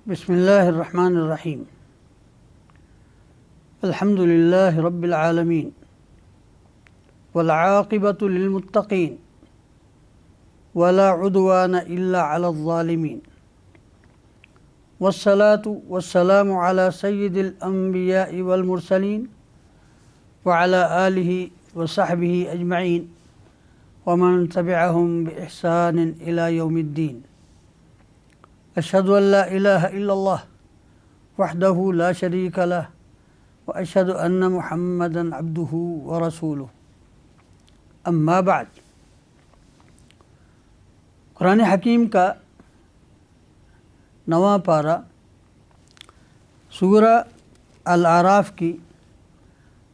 بسم اللہ الرحمن الرحیم الحمد للہ رب العالمین والعاقبۃ للمتقین ولا عدوان الا علی الظالمین والصلاة والسلام علی سید الانبیاء والمرسلین وعلی آلہ وصحبہ اجمعین ومن تبعہم بإحسان الی یوم الدین۔ اشہد ان لا الہ الا اللہ وحدہ لا شریک لہ واشہد ان محمدا عبدہ ورسولہ، اما بعد۔ قرآن حکیم کا نواں پارہ سورہ الاعراف کی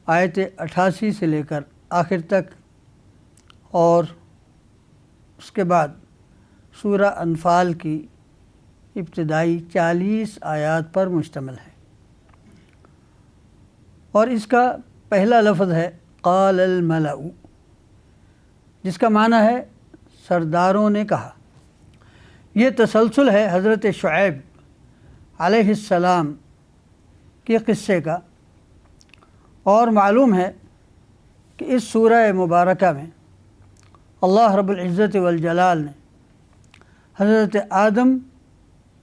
آیت 88 سے لے کر آخر تک اور اس کے بعد سورہ انفال کی ابتدائی 40 آیات پر مشتمل ہے، اور اس کا پہلا لفظ ہے قال الملأ، جس کا معنی ہے سرداروں نے کہا۔ یہ تسلسل ہے حضرت شعیب علیہ السلام کے قصے کا، اور معلوم ہے کہ اس سورہ مبارکہ میں اللہ رب العزت والجلال نے حضرت آدم،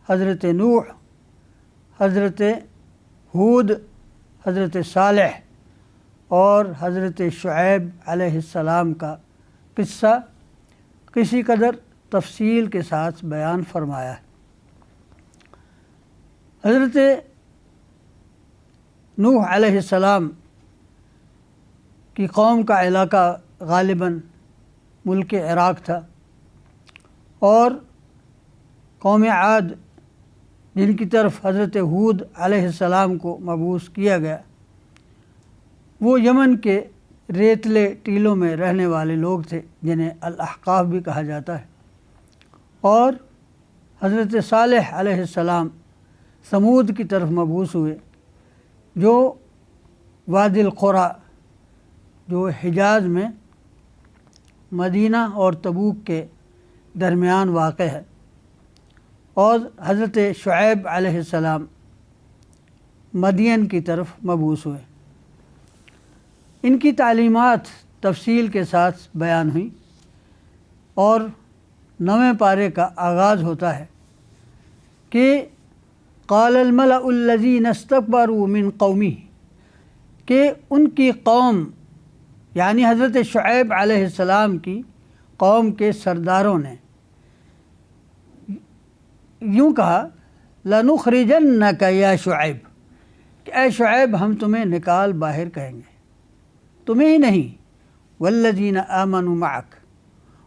حضرت نوح، حضرت ہود، حضرت صالح اور حضرت شعیب علیہ السلام کا قصہ کسی قدر تفصیل کے ساتھ بیان فرمایا ہے۔ حضرت نوح علیہ السلام کی قوم کا علاقہ غالباً ملک عراق تھا، اور قوم عاد جن کی طرف حضرت ہود علیہ السلام کو مبعوث کیا گیا، وہ یمن کے ریتلے ٹیلوں میں رہنے والے لوگ تھے جنہیں الاحقاف بھی کہا جاتا ہے۔ اور حضرت صالح علیہ السلام ثمود کی طرف مبعوث ہوئے، جو وادی القریٰ، جو حجاز میں مدینہ اور تبوک کے درمیان واقع ہے، اور حضرت شعیب علیہ السلام مدین کی طرف مبعوث ہوئے۔ ان کی تعلیمات تفصیل کے ساتھ بیان ہوئی، اور نویں پارے کا آغاز ہوتا ہے کہ قال الملأ الذین استکبروا من قومہ، کہ ان کی قوم یعنی حضرت شعیب علیہ السلام کی قوم کے سرداروں نے یوں کہا لَنُخْرِجَنَّكَ یا شعیب، کہ اے شعیب ہم تمہیں نکال باہر کریں گے، تمہیں ہی نہیں وَالَّذِينَ آمَنُوا مَعَكَ،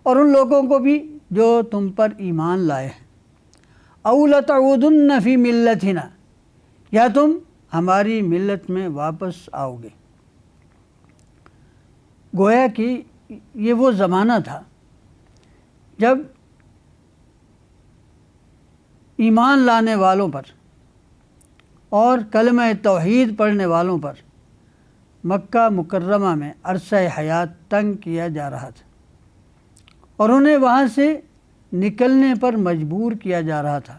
اور ان لوگوں کو بھی جو تم پر ایمان لائے ہیں، أَوْ لَتَعُودُنَّ فِي مِلَّتِنَا، یا تم ہماری ملت میں واپس آؤ گے۔ گویا کہ یہ وہ زمانہ تھا جب ایمان لانے والوں پر اور کلمہ توحید پڑھنے والوں پر مکہ مکرمہ میں عرصہ حیات تنگ کیا جا رہا تھا، اور انہیں وہاں سے نکلنے پر مجبور کیا جا رہا تھا،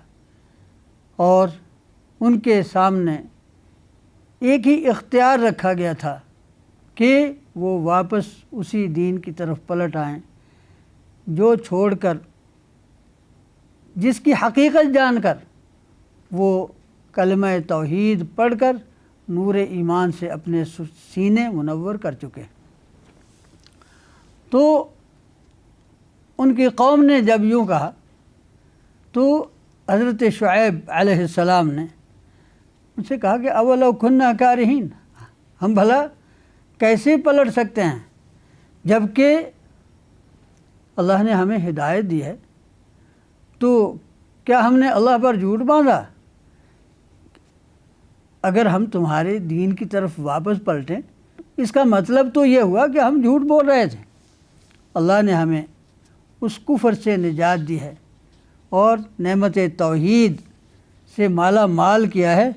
اور ان کے سامنے ایک ہی اختیار رکھا گیا تھا کہ وہ واپس اسی دین کی طرف پلٹ آئیں جو چھوڑ کر، جس کی حقیقت جان کر وہ کلمہ توحید پڑھ کر نور ایمان سے اپنے سینے منور کر چکے۔ تو ان کی قوم نے جب یوں کہا تو حضرت شعیب علیہ السلام نے ان سے کہا کہ اولو کننا کارہین، ہم بھلا کیسے پلٹ سکتے ہیں جبکہ اللہ نے ہمیں ہدایت دی ہے؟ تو کیا ہم نے اللہ پر جھوٹ باندھا؟ اگر ہم تمہارے دین کی طرف واپس پلٹیں، اس کا مطلب تو یہ ہوا کہ ہم جھوٹ بول رہے تھے۔ اللہ نے ہمیں اس کفر سے نجات دی ہے اور نعمت توحید سے مالا مال کیا ہے،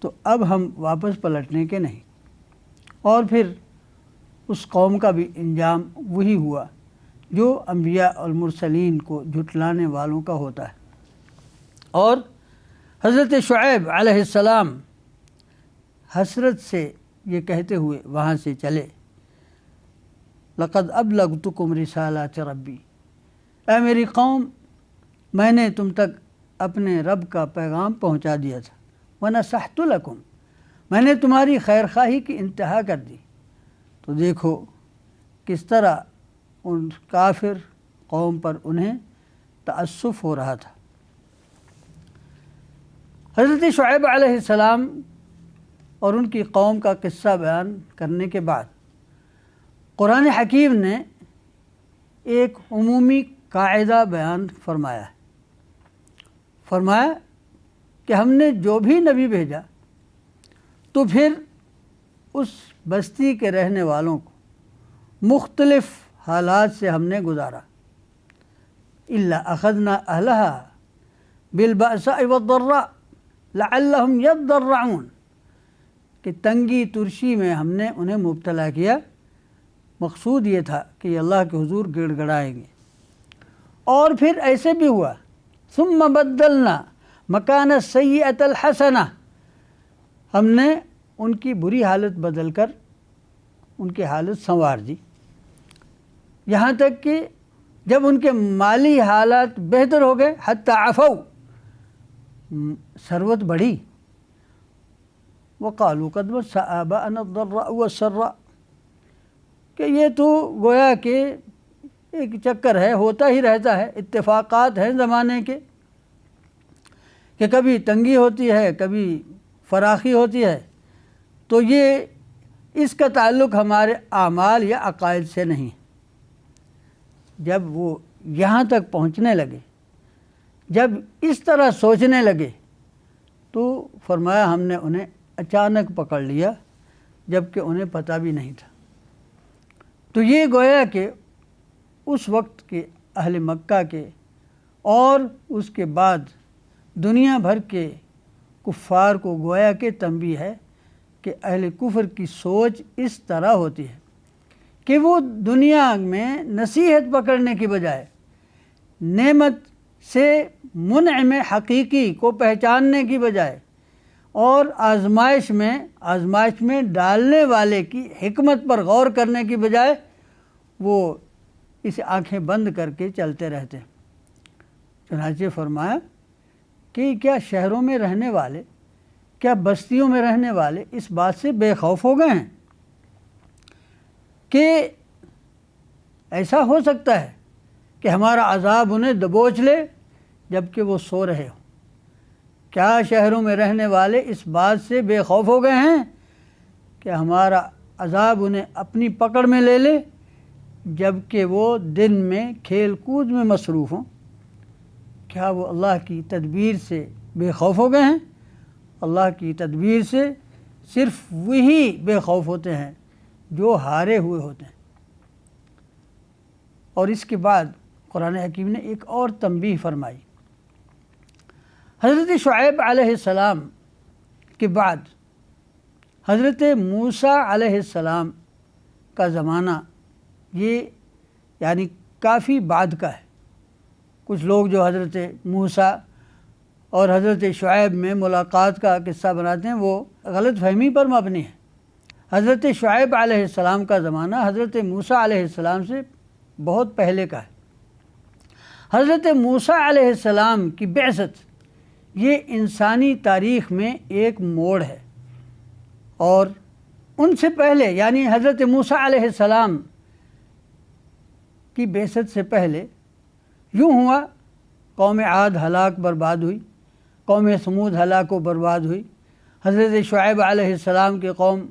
تو اب ہم واپس پلٹنے کے نہیں۔ اور پھر اس قوم کا بھی انجام وہی ہوا جو انبیاء اور مرسلین کو جھٹلانے والوں کا ہوتا ہے۔ اور حضرت شعیب علیہ السلام حسرت سے یہ کہتے ہوئے وہاں سے چلے، لقد ابلغتکم رسالات ربی، اے میری قوم میں نے تم تک اپنے رب کا پیغام پہنچا دیا تھا، ونصحت لکم، میں نے تمہاری خیر خواہی کی انتہا کر دی۔ تو دیکھو کس طرح ان کافر قوم پر انہیں تأسف ہو رہا تھا۔ حضرت شعیب علیہ السلام اور ان کی قوم کا قصہ بیان کرنے کے بعد قرآن حکیم نے ایک عمومی قاعدہ بیان فرمایا ہے۔ فرمایا کہ ہم نے جو بھی نبی بھیجا تو پھر اس بستی کے رہنے والوں کو مختلف حالات سے ہم نے گزارا، الا اخذنا اہلها بالبأساء والضراء لعلهم يضرعون، کہ تنگی ترشی میں ہم نے انہیں مبتلا کیا، مقصود یہ تھا کہ یہ اللہ کے حضور گڑ گڑائیں گے۔ اور پھر ایسے بھی ہوا، ثم بدلنا مکان السیئۃ الحسنہ، ہم نے ان کی بری حالت بدل کر ان کی حالت سنوار دی، یہاں تک کہ جب ان کے مالی حالات بہتر ہو گئے، حتی عفو، ثروت بڑھی، وقالوا قد مس آباءنا الضراء والسراء، کہ یہ تو گویا کہ ایک چکر ہے، ہوتا ہی رہتا ہے، اتفاقات ہیں زمانے کے کہ کبھی تنگی ہوتی ہے، کبھی فراخی ہوتی ہے، تو یہ اس کا تعلق ہمارے اعمال یا عقائد سے نہیں۔ جب وہ یہاں تک پہنچنے لگے، جب اس طرح سوچنے لگے، تو فرمایا ہم نے انہیں اچانک پکڑ لیا جبکہ انہیں پتہ بھی نہیں تھا۔ تو یہ گویا کہ اس وقت کے اہل مکہ کے اور اس کے بعد دنیا بھر کے کفار کو گویا کہ تنبیہ ہے کہ اہل کفر کی سوچ اس طرح ہوتی ہے کہ وہ دنیا میں نصیحت پکڑنے کی بجائے نعمت سے منعم حقیقی کو پہچاننے کی بجائے اور آزمائش میں ڈالنے والے کی حکمت پر غور کرنے کی بجائے وہ اسے آنکھیں بند کر کے چلتے رہتے ہیں۔ چنانچہ فرمایا کہ کیا شہروں میں رہنے والے، کیا بستیوں میں رہنے والے اس بات سے بے خوف ہو گئے ہیں کہ ایسا ہو سکتا ہے کہ ہمارا عذاب انہیں دبوچ لے جبکہ وہ سو رہے ہوں؟ کیا شہروں میں رہنے والے اس بات سے بے خوف ہو گئے ہیں کہ ہمارا عذاب انہیں اپنی پکڑ میں لے لے جبکہ وہ دن میں کھیل کود میں مصروف ہوں؟ کیا وہ اللہ کی تدبیر سے بے خوف ہو گئے ہیں؟ اللہ کی تدبیر سے صرف وہی بے خوف ہوتے ہیں جو ہارے ہوئے ہوتے ہیں۔ اور اس کے بعد قرآن حکیم نے ایک اور تنبیہ فرمائی۔ حضرت شعیب علیہ السلام کے بعد حضرت موسیٰ علیہ السلام کا زمانہ یہ یعنی کافی بعد کا ہے۔ کچھ لوگ جو حضرت موسیٰ اور حضرت شعیب میں ملاقات کا قصہ بناتے ہیں وہ غلط فہمی پر مبنی ہے۔ حضرت شعیب علیہ السلام کا زمانہ حضرت موسیٰ علیہ السلام سے بہت پہلے کا ہے۔ حضرت موسیٰ علیہ السلام کی بعثت یہ انسانی تاریخ میں ایک موڑ ہے، اور ان سے پہلے یعنی حضرت موسیٰ علیہ السلام کی بعثت سے پہلے یوں ہوا، قوم عاد ہلاک برباد ہوئی، قوم ثمود ہلاک و برباد ہوئی، حضرت شعیب علیہ السلام کی قوم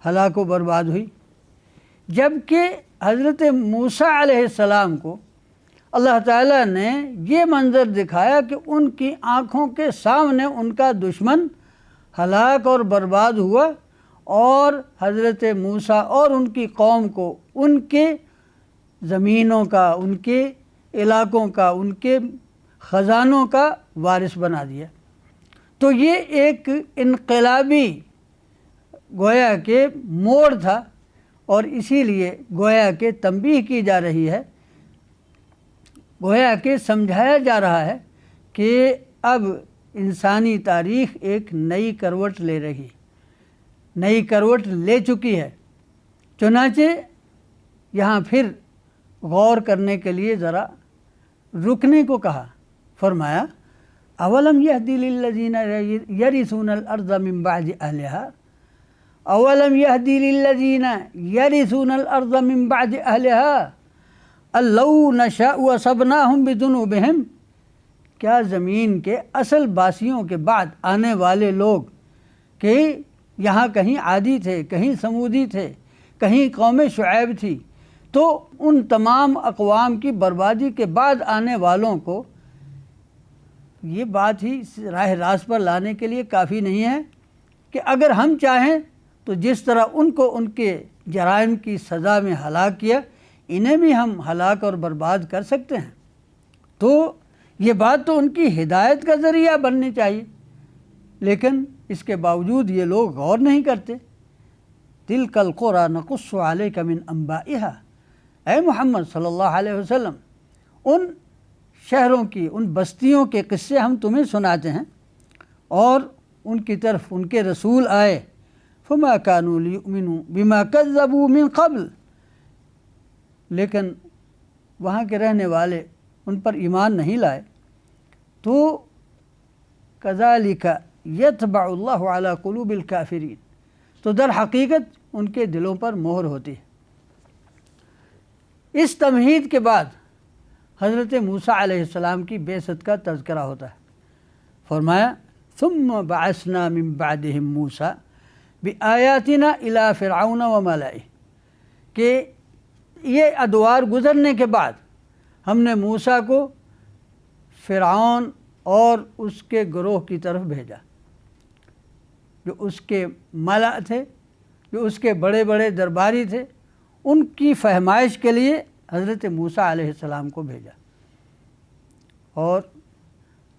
ہلاک و برباد ہوئی، جبکہ حضرت موسیٰ علیہ السلام کو اللہ تعالیٰ نے یہ منظر دکھایا کہ ان کی آنکھوں کے سامنے ان کا دشمن ہلاک اور برباد ہوا، اور حضرت موسیٰ اور ان کی قوم کو ان کے زمینوں کا، ان کے علاقوں کا، ان کے خزانوں کا وارث بنا دیا۔ تو یہ ایک انقلابی گویا کہ موڑ تھا، اور اسی لیے گویا کہ تنبیہ کی جا رہی ہے، گویا کہ سمجھایا جا رہا ہے کہ اب انسانی تاریخ ایک نئی کروٹ لے رہی، نئی کروٹ لے چکی ہے۔ چنانچہ یہاں پھر غور کرنے کے لیے ذرا رکنے کو کہا، فرمایا اولم یہدی للذین یرثون الارض من بعد اہلہا، اولم یہدی للذین یرثون الارض من بعد اہلہا ان لو نشاء اصبناہم بذنوبہم، کیا زمین کے اصل باسیوں کے بعد آنے والے لوگ کہ یہاں کہیں عادی تھے، کہیں سمودی تھے، کہیں قوم شعیب تھی، تو ان تمام اقوام کی بربادی کے بعد آنے والوں کو یہ بات ہی راہ راست پر لانے کے لیے کافی نہیں ہے کہ اگر ہم چاہیں تو جس طرح ان کو ان کے جرائم کی سزا میں ہلاک کیا، انہیں بھی ہم ہلاک اور برباد کر سکتے ہیں۔ تو یہ بات تو ان کی ہدایت کا ذریعہ بننی چاہیے، لیکن اس کے باوجود یہ لوگ غور نہیں کرتے۔ تِلْكَ الْقُرَىٰ نَقُصُّ عَلَيْكَ مِنْ أَنْبَائِهَا، اے محمد صلی اللہ علیہ وسلم، ان شہروں کی، ان بستیوں کے قصے ہم تمہیں سناتے ہیں، اور ان کی طرف ان کے رسول آئے، فَمَا كَانُوا لِيُؤْمِنُوا بِمَا كَذَّبُوا مِنْ قَبْلِ، لیکن وہاں کے رہنے والے ان پر ایمان نہیں لائے۔ تو كَذَلِكَ يَطْبَعُ اللَّهُ عَلَى قُلُوبِ الْكَافِرِينَ، تو در حقیقت ان کے دلوں پر مہر ہوتی ہے۔ اس تمہید کے بعد حضرت موسیٰ علیہ السلام کی بعثت کا تذکرہ ہوتا ہے۔ فرمایا ثُمَّ بَعَثْنَا مِن بَعْدِهِم مُوسَىٰ بِآيَاتِنَا إِلَىٰ فِرْعَوْنَ وَمَلَئِهِ، کہ یہ ادوار گزرنے کے بعد ہم نے موسیٰ کو فرعون اور اس کے گروہ کی طرف بھیجا، جو اس کے ملا تھے، جو اس کے بڑے بڑے درباری تھے، ان کی فہمائش کے لیے حضرت موسیٰ علیہ السلام کو بھیجا اور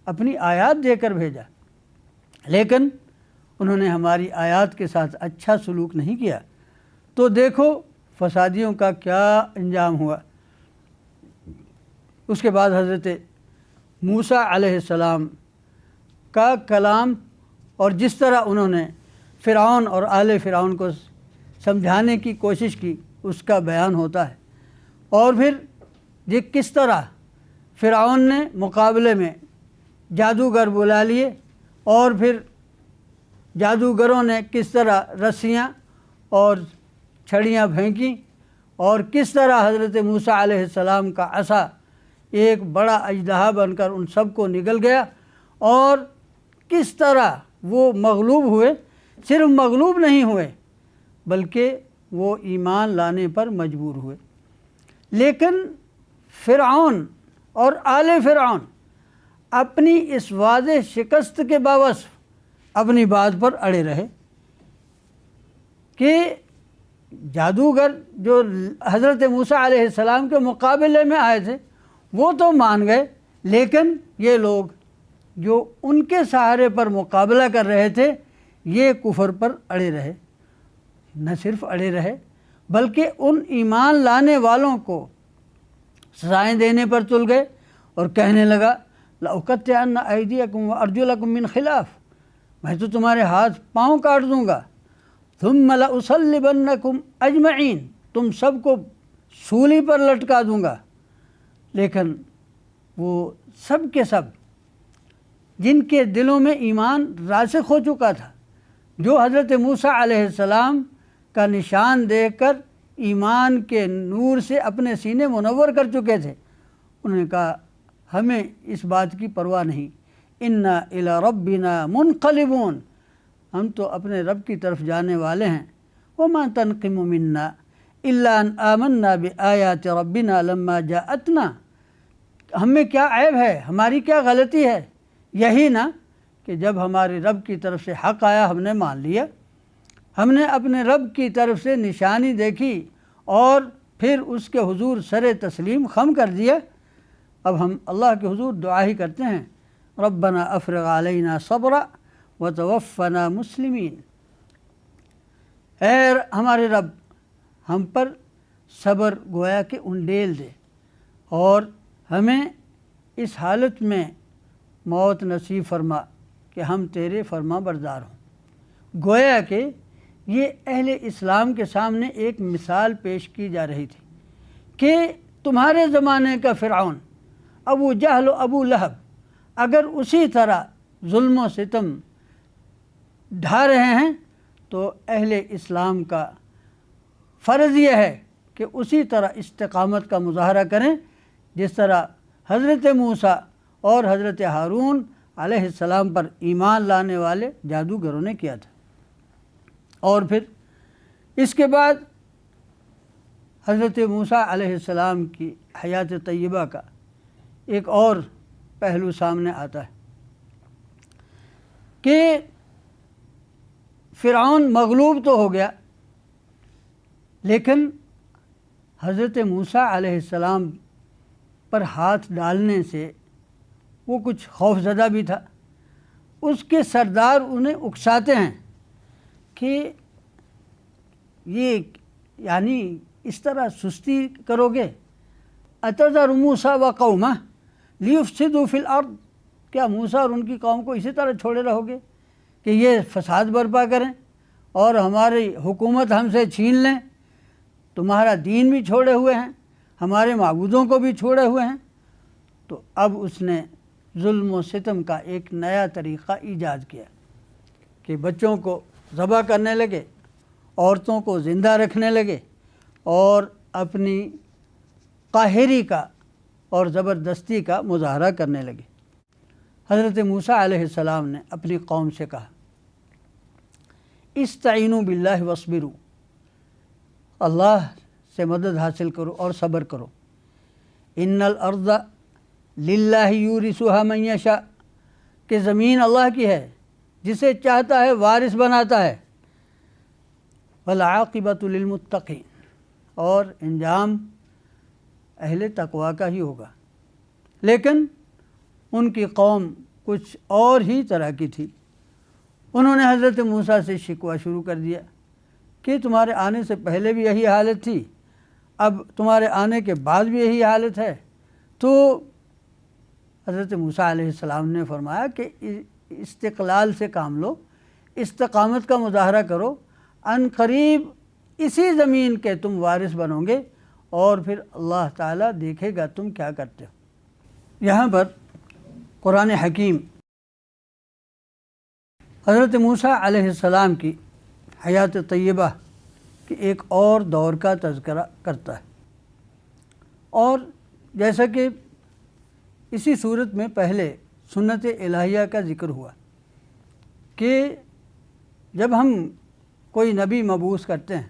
اپنی آیات دے کر بھیجا، لیکن انہوں نے ہماری آیات کے ساتھ اچھا سلوک نہیں کیا، تو دیکھو فسادیوں کا کیا انجام ہوا۔ اس کے بعد حضرت موسیٰ علیہ السلام کا کلام اور جس طرح انہوں نے فرعون اور آل فرعون کو سمجھانے کی کوشش کی، اس کا بیان ہوتا ہے، اور پھر یہ کس طرح فرعون نے مقابلے میں جادوگر بلا لیے، اور پھر جادوگروں نے کس طرح رسیاں اور چھڑیاں پھینکیں، اور کس طرح حضرت موسیٰ علیہ السلام کا عصا ایک بڑا اژدہا بن کر ان سب کو نگل گیا، اور کس طرح وہ مغلوب ہوئے۔ صرف مغلوب نہیں ہوئے بلکہ وہ ایمان لانے پر مجبور ہوئے۔ لیکن فرعون اور آل فرعون اپنی اس واضح شکست کے باوجود اپنی بات پر اڑے رہے کہ جادوگر جو حضرت موسیٰ علیہ السلام کے مقابلے میں آئے تھے وہ تو مان گئے، لیکن یہ لوگ جو ان کے سہارے پر مقابلہ کر رہے تھے یہ کفر پر اڑے رہے۔ نہ صرف اڑے رہے بلکہ ان ایمان لانے والوں کو سزائیں دینے پر تل گئے اور کہنے لگا لَأُقَطِّعَنَّ أَيْدِيَكُمْ وَأَرْجُلَكُمْ مِنْ خِلَافٍ، میں تو تمہارے ہاتھ پاؤں کاٹ دوں گا، ثُمَّ لَأُصَلِّبَنَّكُمْ أَجْمَعِينَ، تم سب کو سولی پر لٹکا دوں گا۔ لیکن وہ سب کے سب جن کے دلوں میں ایمان راسخ ہو چکا تھا، جو حضرت موسیٰ علیہ السلام کا نشان دیکھ کر ایمان کے نور سے اپنے سینے منور کر چکے تھے، انہوں نے کہا ہمیں اس بات کی پرواہ نہیں، اِنَّا إِلَىٰ رَبِّنَا مُنْقَلِبُونَ، ہم تو اپنے رب کی طرف جانے والے ہیں۔ وَمَا تَنْقِمُ مِنَّا إِلَّا أَنْ آمَنَّا بِآيَاتِ رَبِّنَا لَمَّا جَاءَتْنَا، ہم میں کیا عیب ہے، ہماری کیا غلطی ہے، یہی نا کہ جب ہمارے رب کی طرف سے حق آیا ہم نے مان لیا، ہم نے اپنے رب کی طرف سے نشانی دیکھی اور پھر اس کے حضور سر تسلیم خم کر دیا۔ اب ہم اللہ کے حضور دعا ہی کرتے ہیں ربنا افرغ علینا صبرا وتوفنا مسلمین، اے ہمارے رب ہم پر صبر گویا کہ انڈیل دے اور ہمیں اس حالت میں موت نصیب فرما کہ ہم تیرے فرما بردار ہوں۔ گویا کہ یہ اہل اسلام کے سامنے ایک مثال پیش کی جا رہی تھی کہ تمہارے زمانے کا فرعون ابو جہل و ابو لہب اگر اسی طرح ظلم و ستم ڈھا رہے ہیں تو اہل اسلام کا فرض یہ ہے کہ اسی طرح استقامت کا مظاہرہ کریں جس طرح حضرت موسیٰ اور حضرت ہارون علیہ السلام پر ایمان لانے والے جادوگروں نے کیا تھا۔ اور پھر اس کے بعد حضرت موسیٰ علیہ السلام کی حیات طیبہ کا ایک اور پہلو سامنے آتا ہے کہ فرعون مغلوب تو ہو گیا، لیکن حضرت موسیٰ علیہ السلام پر ہاتھ ڈالنے سے وہ کچھ خوف زدہ بھی تھا۔ اس کے سردار انہیں اکساتے ہیں کہ یہ یعنی اس طرح سستی کرو گے، اتذر موسیٰ و قومہ لیفسدوا فی الارض، کیا موسیٰ اور ان کی قوم کو اسی طرح چھوڑے رہو گے کہ یہ فساد برپا کریں اور ہماری حکومت ہم سے چھین لیں؟ تمہارا دین بھی چھوڑے ہوئے ہیں، ہمارے معبودوں کو بھی چھوڑے ہوئے ہیں۔ تو اب اس نے ظلم و ستم کا ایک نیا طریقہ ایجاد کیا کہ بچوں کو ذبح کرنے لگے، عورتوں کو زندہ رکھنے لگے اور اپنی قاہری کا اور زبردستی کا مظاہرہ کرنے لگے۔ حضرت موسیٰ علیہ السلام نے اپنی قوم سے کہا استعینوا باللہ واصبروا، اللہ سے مدد حاصل کرو اور صبر کرو۔ ان الارض للہ یورثها من یشاء، کہ زمین اللہ کی ہے، جسے چاہتا ہے وارث بناتا ہے۔ والعاقبۃ للمتقین، اور انجام اہل تقوی کا ہی ہوگا۔ لیکن ان کی قوم کچھ اور ہی طرح کی تھی۔ انہوں نے حضرت موسیٰ سے شکوہ شروع کر دیا کہ تمہارے آنے سے پہلے بھی یہی حالت تھی، اب تمہارے آنے کے بعد بھی یہی حالت ہے۔ تو حضرت موسیٰ علیہ السلام نے فرمایا کہ استقلال سے کام لو، استقامت کا مظاہرہ کرو، ان قریب اسی زمین کے تم وارث بنو گے اور پھر اللہ تعالیٰ دیکھے گا تم کیا کرتے ہو۔ یہاں پر قرآن حکیم حضرت موسیٰ علیہ السلام کی حیات طیبہ کے ایک اور دور کا تذکرہ کرتا ہے، اور جیسا کہ اسی صورت میں پہلے سنت الہیہ کا ذکر ہوا کہ جب ہم کوئی نبی مبعوث کرتے ہیں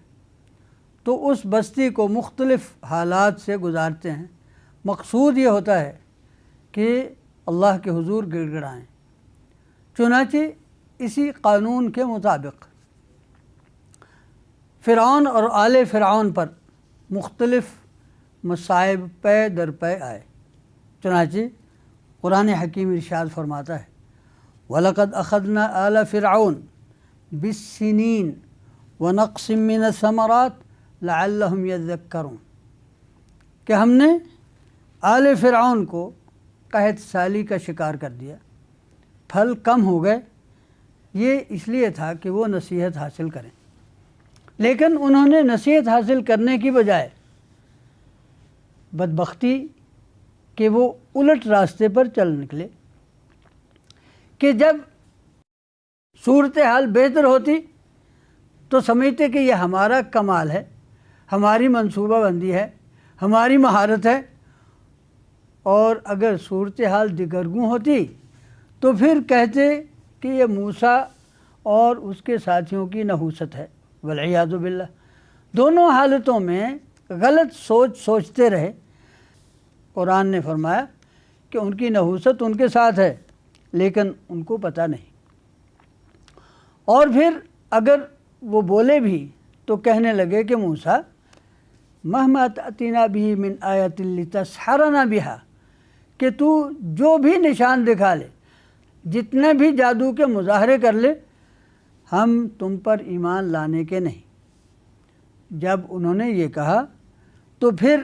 تو اس بستی کو مختلف حالات سے گزارتے ہیں، مقصود یہ ہوتا ہے کہ اللہ کے حضور گڑ گڑائیں۔ چنانچہ اسی قانون کے مطابق فرعون اور آل فرعون پر مختلف مصائب پے در پے آئے۔ چنانچہ قرآن حکیم ارشاد فرماتا ہے وَلَقَدْ أَخَذْنَا آلَ فِرْعَوْنَ بِالسِّنِينَ وَنَقْصٍ مِّنَ الثَّمَرَاتِ لَعَلَّهُمْ يَذَّكَّرُونَ، کہ ہم نے آل فرعون کو قحط سالی کا شکار کر دیا، پھل کم ہو گئے، یہ اس لیے تھا کہ وہ نصیحت حاصل کریں، لیکن انہوں نے نصیحت حاصل کرنے کی بجائے بدبختی کہ وہ الٹ راستے پر چل نکلے کہ جب صورتحال بہتر ہوتی تو سمجھتے کہ یہ ہمارا کمال ہے، ہماری منصوبہ بندی ہے، ہماری مہارت ہے، اور اگر صورتحال دگرگوں ہوتی تو پھر کہتے کہ یہ موسیٰ اور اس کے ساتھیوں کی نحوست ہے، والعیاذ باللہ۔ دونوں حالتوں میں غلط سوچتے رہے۔ قرآن نے فرمایا کہ ان کی نحوست ان کے ساتھ ہے لیکن ان کو پتہ نہیں، اور پھر اگر وہ بولے بھی تو کہنے لگے کہ موسیٰ مہما تأتینا بہ من آیۃ لتسحرنا بہا، کہ تو جو بھی نشان دکھا لے، جتنے بھی جادو کے مظاہرے کر لے، ہم تم پر ایمان لانے کے نہیں۔ جب انہوں نے یہ کہا تو پھر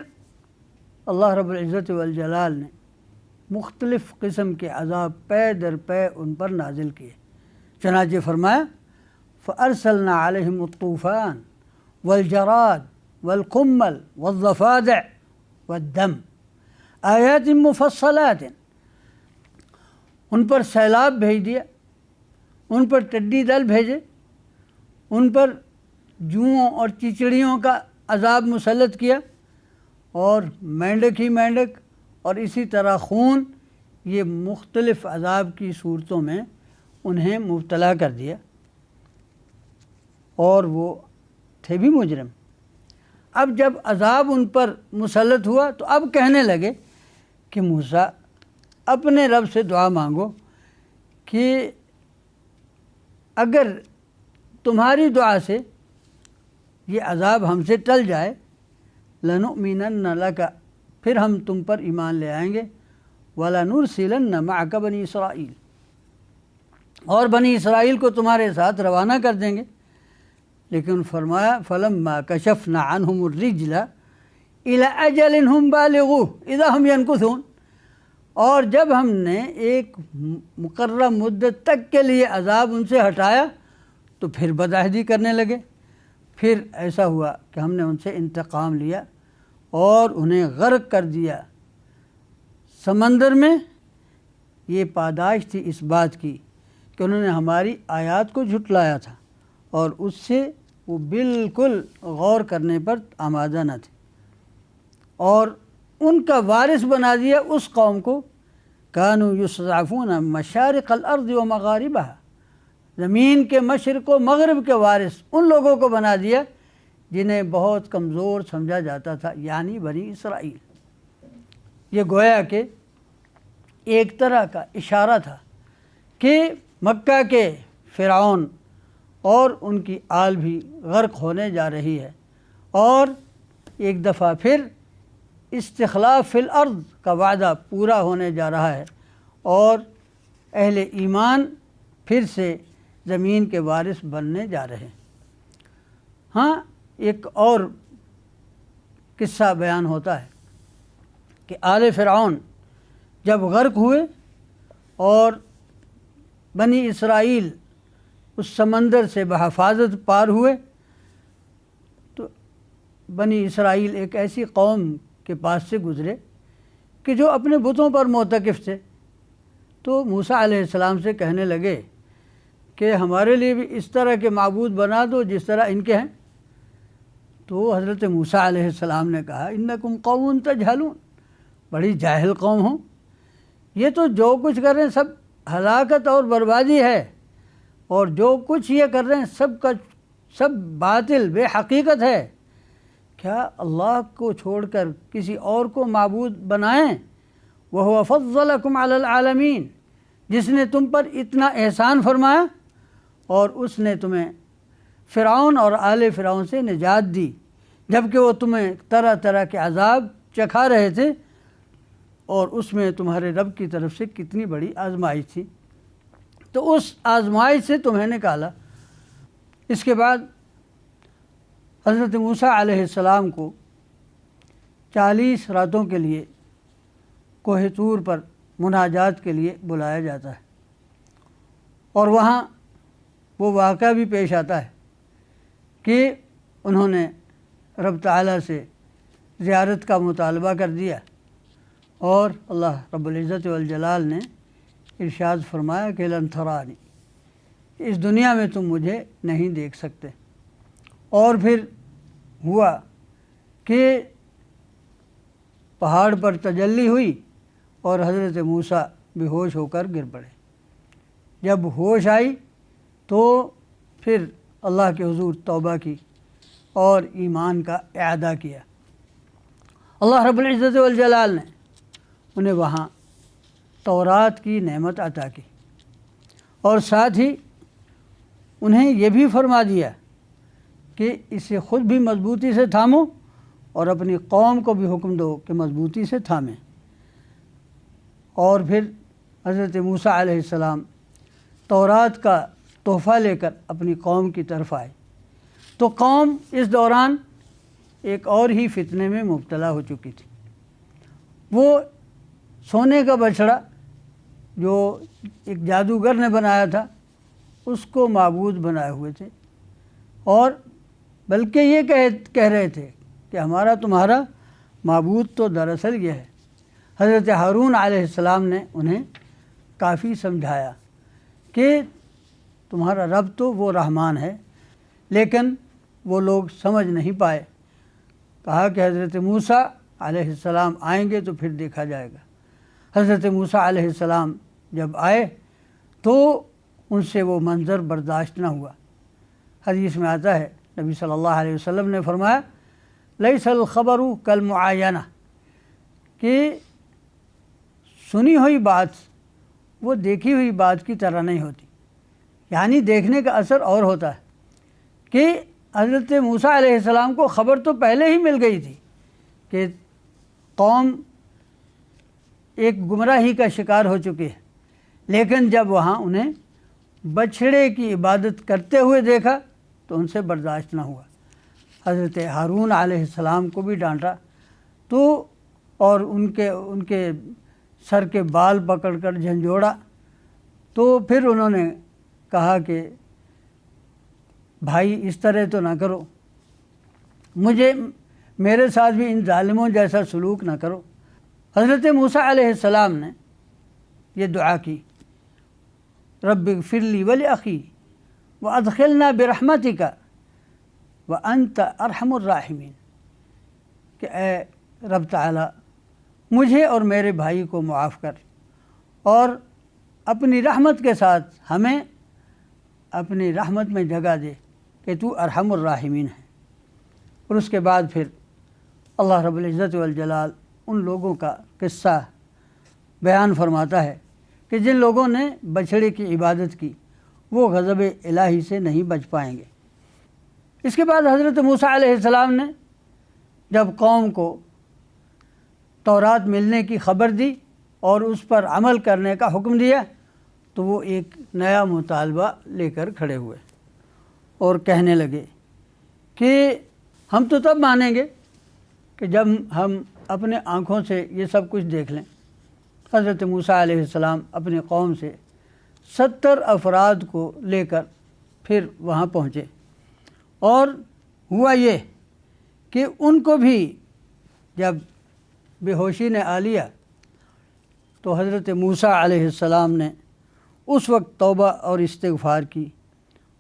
اللہ رب العزت والجلال نے مختلف قسم کے عذاب پے در پے ان پر نازل کیے۔ چنانچہ فرمایا فَأَرْسَلْنَا عَلَيْهِمُ الطُّوفَانَ وَالْجَرَادَ وَالْقُمَّلَ وَالضَّفَادِعَ وَالدَّمَ آیات مفصلات، ان پر سیلاب بھیج دیا، ان پر ٹڈی دل بھیجے، ان پر جوؤں اور چیچڑیوں کا عذاب مسلط کیا، اور مینڈک ہی مینڈک اور اسی طرح خون، یہ مختلف عذاب کی صورتوں میں انہیں مبتلا کر دیا، اور وہ تھے بھی مجرم۔ اب جب عذاب ان پر مسلط ہوا تو اب کہنے لگے کہ موسیٰ اپنے رب سے دعا مانگو کہ اگر تمہاری دعا سے یہ عذاب ہم سے ٹل جائے، لَنُؤْمِنَنَّ لَكَ، پھر ہم تم پر ایمان لے آئیں گے، وَلَنُرْسِلَنَّ مَعَكَ بَنِي اسرائیل، اور بنی اسرائیل کو تمہارے ساتھ روانہ کر دیں گے۔ لیکن فرمایا فَلَمَّا كَشَفْنَا عَنْهُمُ الرِّجْلَ إِلَىٰ أَجَلٍ هُمْ بَالِغُوهُ إِذَا هُمْ يَنكُثُونَ، اور جب ہم نے ایک مقررہ مدت تک کے لیے عذاب ان سے ہٹایا تو پھر بدعہدی کرنے لگے۔ پھر ایسا ہوا کہ ہم نے ان سے انتقام لیا اور انہیں غرق کر دیا سمندر میں۔ یہ پاداش تھی اس بات کی کہ انہوں نے ہماری آیات کو جھٹلایا تھا اور اس سے وہ بالکل غور کرنے پر آمادہ نہ تھے، اور ان کا وارث بنا دیا اس قوم کو، کانوا یستضعفون مشارق الارض و مغاربہا، زمین کے مشرق و مغرب کے وارث ان لوگوں کو بنا دیا جنہیں بہت کمزور سمجھا جاتا تھا، یعنی بنی اسرائیل۔ یہ گویا کہ ایک طرح کا اشارہ تھا کہ مکہ کے فرعون اور ان کی آل بھی غرق ہونے جا رہی ہے، اور ایک دفعہ پھر استخلاف فی الارض کا وعدہ پورا ہونے جا رہا ہے، اور اہل ایمان پھر سے زمین کے وارث بننے جا رہے ہیں۔ ہاں، ایک اور قصہ بیان ہوتا ہے کہ آل فرعون جب غرق ہوئے اور بنی اسرائیل اس سمندر سے بحفاظت پار ہوئے، تو بنی اسرائیل ایک ایسی قوم کے پاس سے گزرے کہ جو اپنے بتوں پر معتکف تھے، تو موسیٰ علیہ السلام سے کہنے لگے کہ ہمارے لیے بھی اس طرح کے معبود بنا دو جس طرح ان کے ہیں۔ تو حضرت موسیٰ علیہ السلام نے کہا انکم قوم تجہلون، بڑی جاہل قوم ہوں، یہ تو جو کچھ کر رہے ہیں سب ہلاکت اور بربادی ہے، اور جو کچھ یہ کر رہے ہیں سب کا سب باطل بے حقیقت ہے۔ کیا اللہ کو چھوڑ کر کسی اور کو معبود بنائیں؟ وَهُوَ فَضَّلَكُمْ عَلَى الْعَالَمِينَ، جس نے تم پر اتنا احسان فرمایا، اور اس نے تمہیں فرعون اور آل فرعون سے نجات دی جبکہ وہ تمہیں طرح طرح کے عذاب چکھا رہے تھے، اور اس میں تمہارے رب کی طرف سے کتنی بڑی آزمائش تھی، تو اس آزمائش سے تمہیں نکالا۔ اس کے بعد حضرت موسیٰ علیہ السلام کو 40 راتوں کے لیے کوہ طور پر مناجات کے لیے بلایا جاتا ہے، اور وہاں وہ واقعہ بھی پیش آتا ہے کہ انہوں نے رب تعالیٰ سے زیارت کا مطالبہ کر دیا، اور اللہ رب العزت والجلال نے ارشاد فرمایا کہ لن ترانی، اس دنیا میں تم مجھے نہیں دیکھ سکتے۔ اور پھر ہوا کہ پہاڑ پر تجلی ہوئی اور حضرت موسیٰ بے ہوش ہو کر گر پڑے۔ جب ہوش آئی تو پھر اللہ کے حضور توبہ کی اور ایمان کا اعادہ کیا۔ اللہ رب العزت والجلال نے انہیں وہاں تورات کی نعمت عطا کی، اور ساتھ ہی انہیں یہ بھی فرما دیا کہ اسے خود بھی مضبوطی سے تھامو اور اپنی قوم کو بھی حکم دو کہ مضبوطی سے تھامیں۔ اور پھر حضرت موسیٰ علیہ السلام تورات کا تحفہ لے کر اپنی قوم کی طرف آئے، تو قوم اس دوران ایک اور ہی فتنے میں مبتلا ہو چکی تھی۔ وہ سونے کا بچڑا جو ایک جادوگر نے بنایا تھا اس کو معبود بنائے ہوئے تھے، اور بلکہ یہ کہہ رہے تھے کہ ہمارا تمہارا معبود تو دراصل یہ ہے۔ حضرت ہارون علیہ السلام نے انہیں کافی سمجھایا کہ تمہارا رب تو وہ رحمان ہے، لیکن وہ لوگ سمجھ نہیں پائے۔ کہا کہ حضرت موسیٰ علیہ السلام آئیں گے تو پھر دیکھا جائے گا۔ حضرت موسیٰ علیہ السلام جب آئے تو ان سے وہ منظر برداشت نہ ہوا۔ حدیث میں آتا ہے، نبی صلی اللہ علیہ وسلم نے فرمایا لیس الخبر کالمعاینہ، کہ سنی ہوئی بات وہ دیکھی ہوئی بات کی طرح نہیں ہوتی، یعنی دیکھنے کا اثر اور ہوتا ہے کہ حضرت موسیٰ علیہ السلام کو خبر تو پہلے ہی مل گئی تھی کہ قوم ایک گمراہی کا شکار ہو چکی ہے، لیکن جب وہاں انہیں بچھڑے کی عبادت کرتے ہوئے دیکھا تو ان سے برداشت نہ ہوا۔ حضرت ہارون علیہ السلام کو بھی ڈانٹا تو اور ان کے سر کے بال پکڑ کر جھنجھوڑا، تو پھر انہوں نے کہا کہ بھائی اس طرح تو نہ کرو، میرے ساتھ بھی ان ظالموں جیسا سلوک نہ کرو۔ حضرت موسیٰ علیہ السلام نے یہ دعا کی، رب اغفر لی ولاخی وادخلنا برحمتک وانت ارحم الراحمین، کہ اے رب تعالی مجھے اور میرے بھائی کو معاف کر، اور اپنی رحمت کے ساتھ ہمیں اپنی رحمت میں جگہ دے کہ تو ارحم الراحمین ہے۔ اور اس کے بعد پھر اللہ رب العزت والجلال ان لوگوں کا قصہ بیان فرماتا ہے کہ جن لوگوں نے بچھڑے کی عبادت کی وہ غضب الہی سے نہیں بچ پائیں گے۔ اس کے بعد حضرت موسیٰ علیہ السلام نے جب قوم کو تورات ملنے کی خبر دی اور اس پر عمل کرنے کا حکم دیا تو وہ ایک نیا مطالبہ لے کر کھڑے ہوئے اور کہنے لگے کہ ہم تو تب مانیں گے کہ جب ہم اپنے آنکھوں سے یہ سب کچھ دیکھ لیں۔ حضرت موسیٰ علیہ السلام اپنی قوم سے 70 افراد کو لے کر پھر وہاں پہنچے، اور ہوا یہ کہ ان کو بھی جب بے ہوشی نے آ لیا تو حضرت موسیٰ علیہ السلام نے اس وقت توبہ اور استغفار کی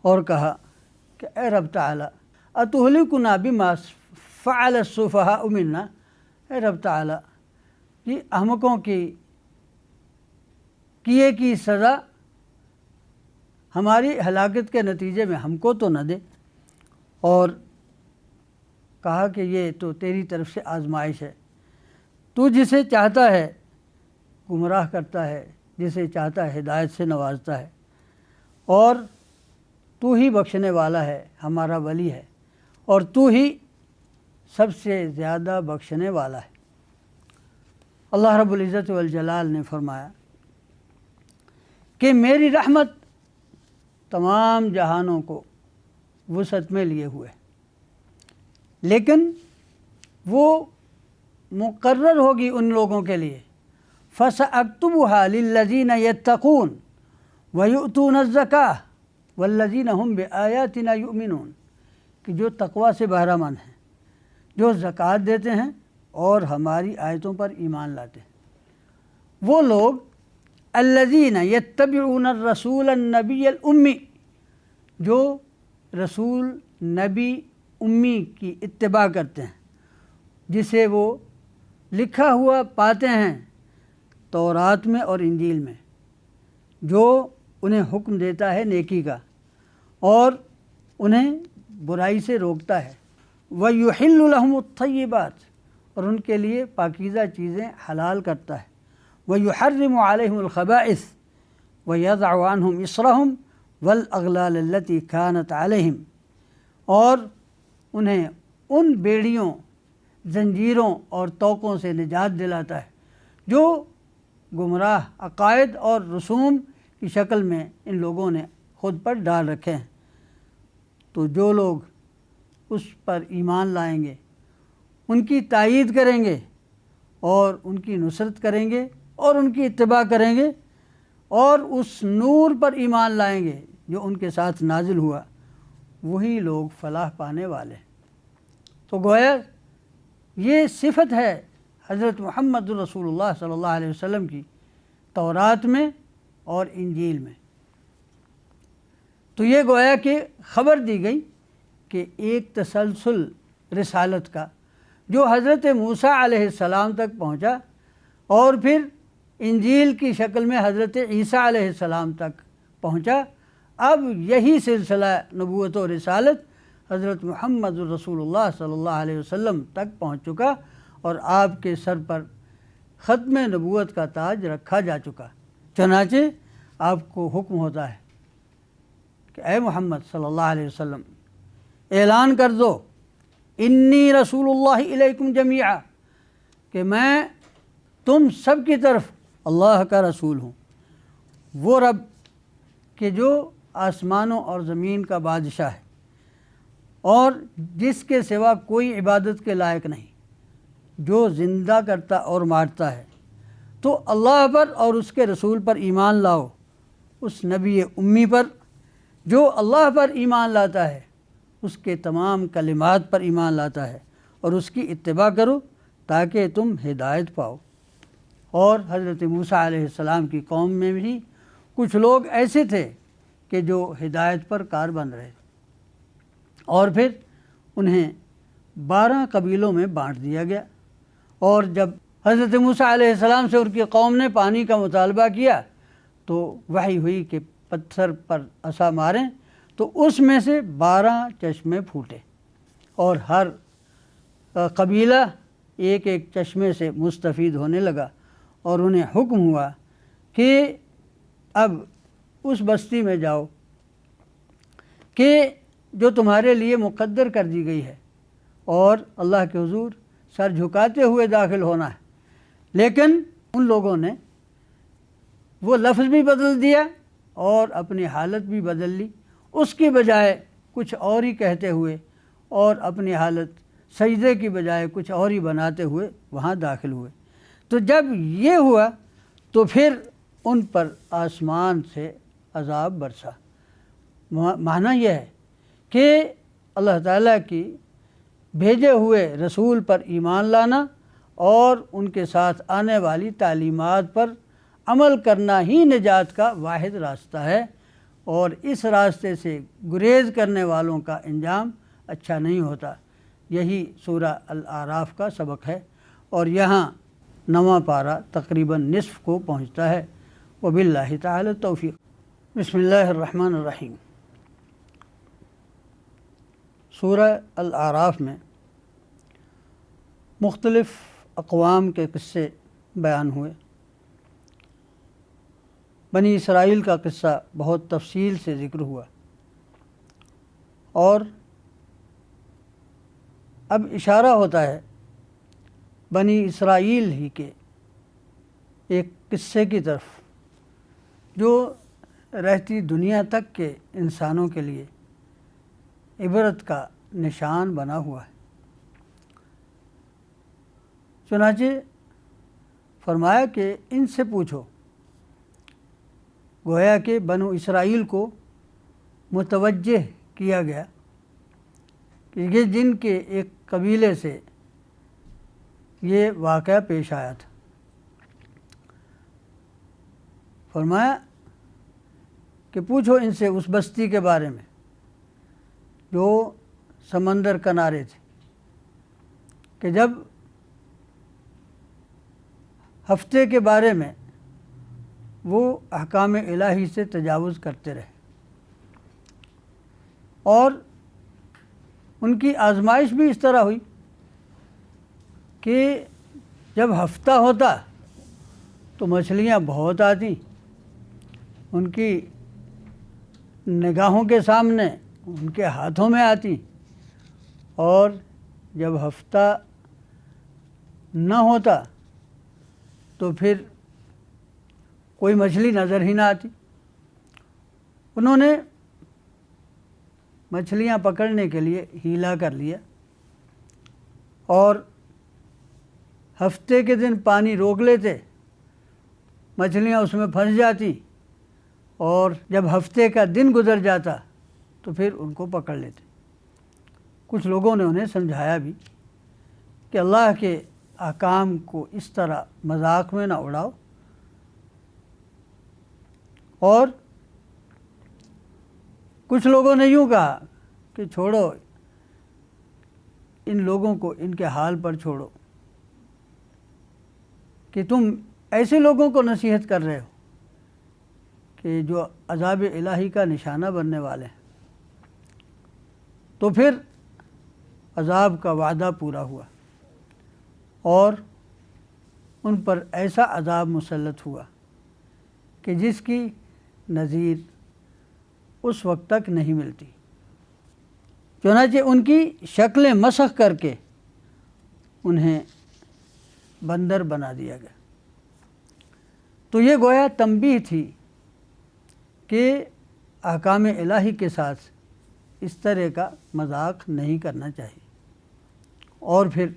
اور کہا کہ اے رب تعالی اتہلکنا بما فعل السفہاء منا، اے رب تعالی یہ احمقوں کی کیے کی سزا ہماری ہلاکت کے نتیجے میں ہم کو تو نہ دے۔ اور کہا کہ یہ تو تیری طرف سے آزمائش ہے، تو جسے چاہتا ہے گمراہ کرتا ہے، جسے چاہتا ہے ہدایت سے نوازتا ہے، اور تو ہی بخشنے والا ہے، ہمارا ولی ہے، اور تو ہی سب سے زیادہ بخشنے والا ہے۔ اللہ رب العزت والجلال نے فرمایا کہ میری رحمت تمام جہانوں کو وسعت میں لیے ہوئے، لیکن وہ مقرر ہوگی ان لوگوں کے لیے، فَسَأَكْتُبُهَا لِلَّذِينَ يَتَّقُونَ وَيُؤْتُونَ الزَّكَاةَ وَالَّذِينَ هُمْ بِآيَاتِنَا يُؤْمِنُونَ، کہ جو تقوی سے بہرہ مند ہیں، جو زکوٰۃ دیتے ہیں اور ہماری آیتوں پر ایمان لاتے ہیں، وہ لوگ الذین یتبعون الرسول النبی الامی، جو رسول نبی امی کی اتباع کرتے ہیں، جسے وہ لکھا ہوا پاتے ہیں تورات میں اور انجیل میں، جو انہیں حکم دیتا ہے نیکی کا اور انہیں برائی سے روکتا ہے، وَيُحِلُّ لَهُمُ الطَّيِّبَاتِ، اور ان کے لیے پاکیزہ چیزیں حلال کرتا ہے، وَيُحَرِّمُ عَلَيْهِمُ الْخَبَائِثَ وَيَضَعُ عَنْهُمْ إِصْرَهُمْ وَالْأَغْلَالَ الَّتِي كَانَتْ عَلَيْهِمْ، اور انہیں ان بیڑیوں، زنجیروں اور توقوں سے نجات دلاتا ہے جو گمراہ عقائد اور رسوم کی شکل میں ان لوگوں نے خود پر ڈال رکھے ہیں۔ تو جو لوگ اس پر ایمان لائیں گے، ان کی تائید کریں گے اور ان کی نصرت کریں گے، اور ان کی اتباع کریں گے اور اس نور پر ایمان لائیں گے جو ان کے ساتھ نازل ہوا، وہی لوگ فلاح پانے والے۔ تو گویا یہ صفت ہے حضرت محمد رسول اللہ صلی اللہ علیہ وسلم کی تورات میں اور انجیل میں۔ تو یہ گویا کہ خبر دی گئی کہ ایک تسلسل رسالت کا جو حضرت موسیٰ علیہ السلام تک پہنچا اور پھر انجیل کی شکل میں حضرت عیسیٰ علیہ السلام تک پہنچا، اب یہی سلسلہ نبوت و رسالت حضرت محمد رسول اللہ صلی اللہ علیہ وسلم تک پہنچ چکا اور آپ کے سر پر ختم نبوت کا تاج رکھا جا چکا۔ چنانچہ آپ کو حکم ہوتا ہے کہ اے محمد صلی اللہ علیہ وسلم اعلان کر دو، انی رسول اللہ الیکم جمیعا، کہ میں تم سب کی طرف اللہ کا رسول ہوں، وہ رب کہ جو آسمانوں اور زمین کا بادشاہ ہے اور جس کے سوا کوئی عبادت کے لائق نہیں، جو زندہ کرتا اور مارتا ہے۔ تو اللہ پر اور اس کے رسول پر ایمان لاؤ، اس نبی امی پر جو اللہ پر ایمان لاتا ہے، اس کے تمام کلمات پر ایمان لاتا ہے، اور اس کی اتباع کرو تاکہ تم ہدایت پاؤ۔ اور حضرت موسیٰ علیہ السلام کی قوم میں بھی کچھ لوگ ایسے تھے کہ جو ہدایت پر کار بن رہے، اور پھر انہیں 12 قبیلوں میں بانٹ دیا گیا۔ اور جب حضرت موسیٰ علیہ السلام سے ان کی قوم نے پانی کا مطالبہ کیا تو وحی ہوئی کہ پتھر پر عصا ماریں، تو اس میں سے 12 چشمے پھوٹے اور ہر قبیلہ ایک ایک چشمے سے مستفید ہونے لگا، اور انہیں حکم ہوا کہ اب اس بستی میں جاؤ کہ جو تمہارے لیے مقدر کر دی گئی ہے، اور اللہ کے حضور سر جھکاتے ہوئے داخل ہونا ہے۔ لیکن ان لوگوں نے وہ لفظ بھی بدل دیا اور اپنی حالت بھی بدل لی، اس کی بجائے کچھ اور ہی کہتے ہوئے اور اپنی حالت سجدے کی بجائے کچھ اور ہی بناتے ہوئے وہاں داخل ہوئے۔ تو جب یہ ہوا تو پھر ان پر آسمان سے عذاب برسا۔ معنی یہ ہے کہ اللہ تعالیٰ کی بھیجے ہوئے رسول پر ایمان لانا اور ان کے ساتھ آنے والی تعلیمات پر عمل کرنا ہی نجات کا واحد راستہ ہے، اور اس راستے سے گریز کرنے والوں کا انجام اچھا نہیں ہوتا۔ یہی سورہ الاعراف کا سبق ہے، اور یہاں 9واں پارہ تقریباً نصف کو پہنچتا ہے۔ وباللہ تعالی التوفیق۔ بسم اللہ الرحمن الرحیم۔ سورہ الاعراف میں مختلف اقوام کے قصے بیان ہوئے۔ بنی اسرائیل کا قصہ بہت تفصیل سے ذکر ہوا، اور اب اشارہ ہوتا ہے بنی اسرائیل ہی کے ایک قصے کی طرف جو رہتی دنیا تک کے انسانوں کے لیے عبرت کا نشان بنا ہوا ہے۔ چنانچہ فرمایا کہ ان سے پوچھو، گویا کہ بنو اسرائیل کو متوجہ کیا گیا کہ یہ جن کے ایک قبیلے سے یہ واقعہ پیش آیا تھا۔ فرمایا کہ پوچھو ان سے اس بستی کے بارے میں جو سمندر کنارے تھے، کہ جب ہفتے کے بارے میں وہ احکام الہی سے تجاوز کرتے رہے، اور ان کی آزمائش بھی اس طرح ہوئی کہ جب ہفتہ ہوتا تو مچھلیاں بہت آتی ان کی نگاہوں کے سامنے، ان کے ہاتھوں میں آتی، اور جب ہفتہ نہ ہوتا تو پھر کوئی مچھلی نظر ہی نہ آتی۔ انہوں نے مچھلیاں پکڑنے کے لیے ہیلا کر لیا، اور ہفتے کے دن پانی روک لیتے مچھلیاں اس میں پھنس جاتی اور جب ہفتے کا دن گزر جاتا تو پھر ان کو پکڑ لیتے۔ کچھ لوگوں نے انہیں سمجھایا بھی کہ اللہ کے احکام کو اس طرح مذاق میں نہ اڑاؤ، اور کچھ لوگوں نے یوں کہا کہ چھوڑو ان لوگوں کو، ان کے حال پر چھوڑو، کہ تم ایسے لوگوں کو نصیحت کر رہے ہو کہ جو عذاب الہی کا نشانہ بننے والے ہیں۔ تو پھر عذاب کا وعدہ پورا ہوا اور ان پر ایسا عذاب مسلط ہوا کہ جس کی نظیر اس وقت تک نہیں ملتی۔ چنانچہ ان کی شکلیں مسخ کر کے انہیں بندر بنا دیا گیا۔ تو یہ گویا تنبیہ تھی کہ احکام الہی کے ساتھ اس طرح کا مذاق نہیں کرنا چاہیے۔ اور پھر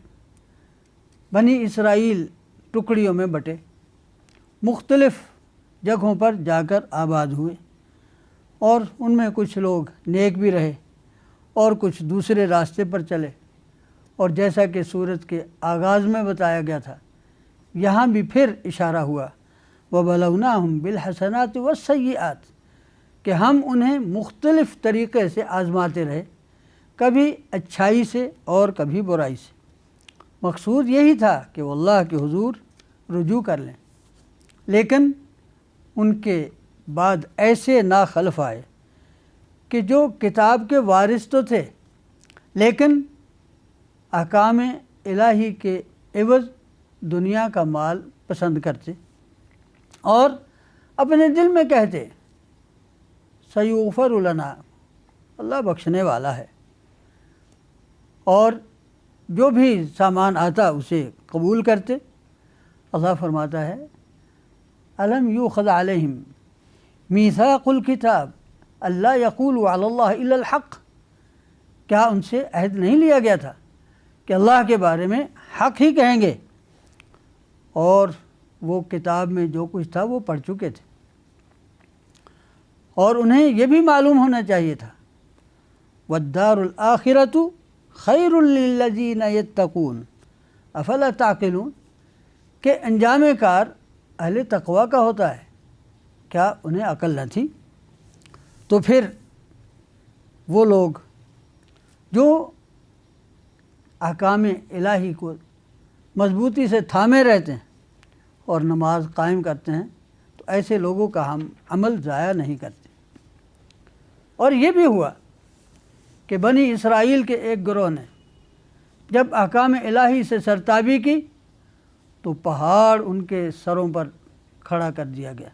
بنی اسرائیل ٹکڑیوں میں بٹے، مختلف جگہوں پر جا کر آباد ہوئے، اور ان میں کچھ لوگ نیک بھی رہے اور کچھ دوسرے راستے پر چلے، اور جیسا کہ سورت کے آغاز میں بتایا گیا تھا، یہاں بھی پھر اشارہ ہوا وَبَلَوْنَاهُمْ بِالْحَسَنَاتِ وَالسَّيِّئَاتِ، کہ ہم انہیں مختلف طریقے سے آزماتے رہے، کبھی اچھائی سے اور کبھی برائی سے۔ مقصود یہی تھا کہ وہ اللہ کے حضور رجوع کر لیں، لیکن ان کے بعد ایسے ناخلف آئے کہ جو کتاب کے وارث تو تھے لیکن احکام الہی کے عوض دنیا کا مال پسند کرتے، اور اپنے دل میں کہتے سیغفر لنا، اللہ بخشنے والا ہے، اور جو بھی سامان آتا اسے قبول کرتے۔ اللہ فرماتا ہے الم یؤخذ علیہم میثاق الکتاب الا یقولوا علی اللہ الا الحق، کیا ان سے عہد نہیں لیا گیا تھا کہ اللہ کے بارے میں حق ہی کہیں گے، اور وہ کتاب میں جو کچھ تھا وہ پڑھ چکے تھے، اور انہیں یہ بھی معلوم ہونا چاہیے تھا والدار الآخرۃ خیر للذین یتقون افلا تعقلون، کہ انجام کار اہل تقوی کا ہوتا ہے، کیا انہیں عقل نہ تھی؟ تو پھر وہ لوگ جو احکام الہی کو مضبوطی سے تھامے رہتے ہیں اور نماز قائم کرتے ہیں، تو ایسے لوگوں کا ہم عمل ضائع نہیں کرتے۔ اور یہ بھی ہوا کہ بنی اسرائیل کے ایک گروہ نے جب احکام الہی سے سرتابی کی تو پہاڑ ان کے سروں پر کھڑا کر دیا گیا۔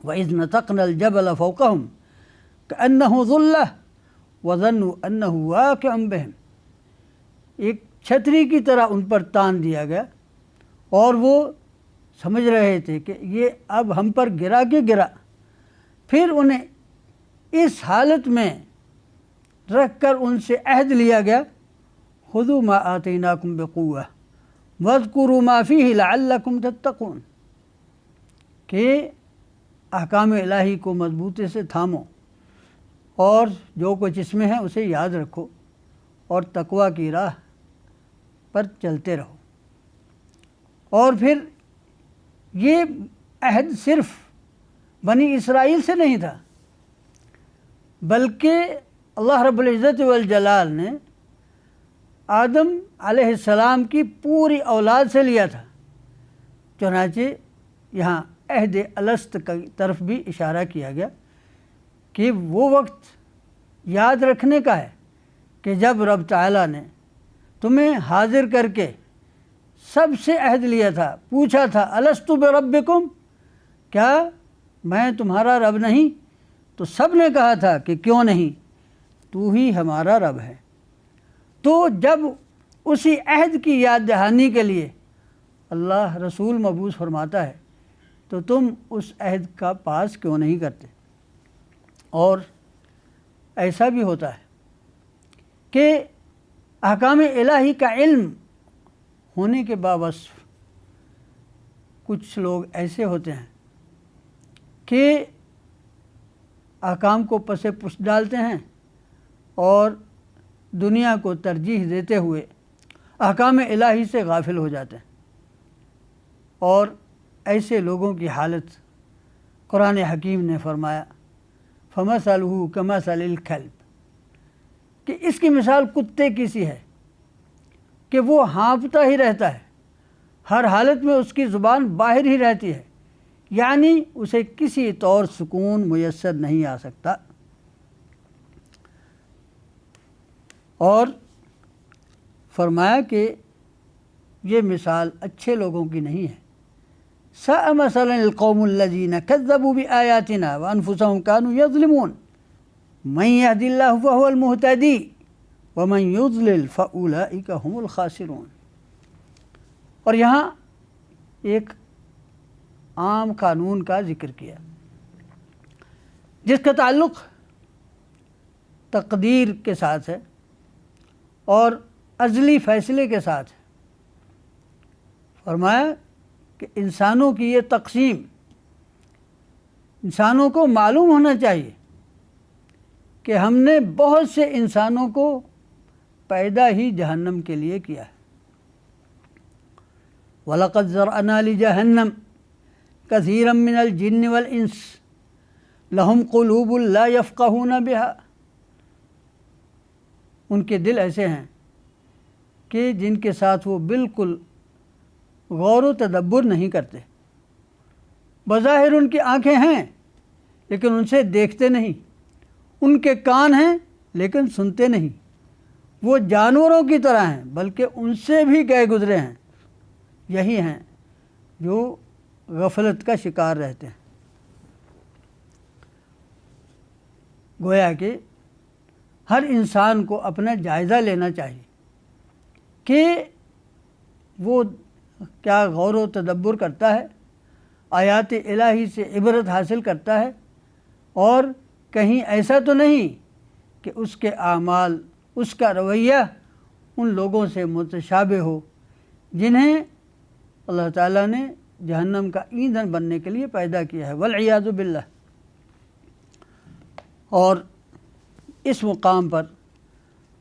وَإِذْ نَتَقْنَا الْجَبَلَ فَوْقَهُمْ كَأَنَّهُ ظُلَّةٌ وَظَنُّوا أَنَّهُ وَاقِعٌ بِهِمْ، ایک چھتری کی طرح ان پر تان دیا گیا، اور وہ سمجھ رہے تھے کہ یہ اب ہم پر گرا کے گرا۔ پھر انہیں اس حالت میں رکھ کر ان سے عہد لیا گیا خُذُوا مَا آتَيْنَاكُمْ بِقُوَّةٍ وَاذْكُرُوا مَا فِيهِ لَعَلَّكُمْ تَتَّقُونَ، کہ احکام الہی کو مضبوطی سے تھامو اور جو کچھ اس میں ہے اسے یاد رکھو اور تقوی کی راہ پر چلتے رہو۔ اور پھر یہ عہد صرف بنی اسرائیل سے نہیں تھا، بلکہ اللہ رب العزت والجلال نے آدم علیہ السلام کی پوری اولاد سے لیا تھا۔ چنانچہ یہاں عہد الست کی طرف بھی اشارہ کیا گیا کہ وہ وقت یاد رکھنے کا ہے کہ جب رب تعالیٰ نے تمہیں حاضر کر کے سب سے عہد لیا تھا، پوچھا تھا الست بربکم، کیا میں تمہارا رب نہیں؟ تو سب نے کہا تھا کہ کیوں نہیں، تو ہی ہمارا رب ہے۔ تو جب اسی عہد کی یاد دہانی کے لیے اللہ رسول مبعوث فرماتا ہے تو تم اس عہد کا پاس کیوں نہیں کرتے؟ اور ایسا بھی ہوتا ہے کہ احکام الہی کا علم ہونے کے باوصف کچھ لوگ ایسے ہوتے ہیں کہ احکام کو پس پش ڈالتے ہیں اور دنیا کو ترجیح دیتے ہوئے احکام الہی سے غافل ہو جاتے ہیں، اور ایسے لوگوں کی حالت قرآن حکیم نے فرمایا فَمَثَلُهُ كَمَثَلِ الْكَلْبِ، کہ اس کی مثال کتے کی سی ہے کہ وہ ہانپتا ہی رہتا ہے، ہر حالت میں اس کی زبان باہر ہی رہتی ہے، یعنی اسے کسی طور سکون میسر نہیں آ سکتا۔ اور فرمایا کہ یہ مثال اچھے لوگوں کی نہیں ہے۔ سَاءَ مَثَلًا الْقَوْمُ الَّذِينَ كَذَّبُوا بِآيَاتِنَا وَأَنفُسَهُمْ كَانُوا يَظْلِمُونَ مَن يَهْدِ اللَّهُ فَهُوَ الْمُهْتَدِي وَمَن يُضْلِلْ فَأُولَئِكَ هُمُ الْخَاسِرُونَ۔ اور یہاں ایک عام قانون کا ذکر کیا جس کا تعلق تقدیر کے ساتھ ہے اور ازلی فیصلے کے ساتھ ہے۔ فرمایا کہ انسانوں کی یہ تقسیم انسانوں کو معلوم ہونا چاہیے کہ ہم نے بہت سے انسانوں کو پیدا ہی جہنم کے لیے کیا ہے۔ وَلَقَدْ ذَرَأْنَا لِجَهَنَّمَ كَثِيرًا مِنَ الْجِنِّ وَالْإِنسِ لَهُمْ قُلُوبٌ لَا يَفْقَهُونَ بِهَا، ان کے دل ایسے ہیں کہ جن کے ساتھ وہ بالکل غور و تدبر نہیں کرتے، بظاہر ان کی آنکھیں ہیں لیکن ان سے دیکھتے نہیں، ان کے کان ہیں لیکن سنتے نہیں، وہ جانوروں کی طرح ہیں بلکہ ان سے بھی گئے گزرے ہیں، یہی ہیں جو غفلت کا شکار رہتے ہیں۔ گویا کہ ہر انسان کو اپنا جائزہ لینا چاہیے کہ وہ کیا غور و تدبر کرتا ہے، آیات الہی سے عبرت حاصل کرتا ہے، اور کہیں ایسا تو نہیں کہ اس کے اعمال، اس کا رویہ ان لوگوں سے متشابہ ہو جنہیں اللہ تعالیٰ نے جہنم کا ایندھن بننے کے لیے پیدا کیا ہے، والعیاذ باللہ۔ اور اس مقام پر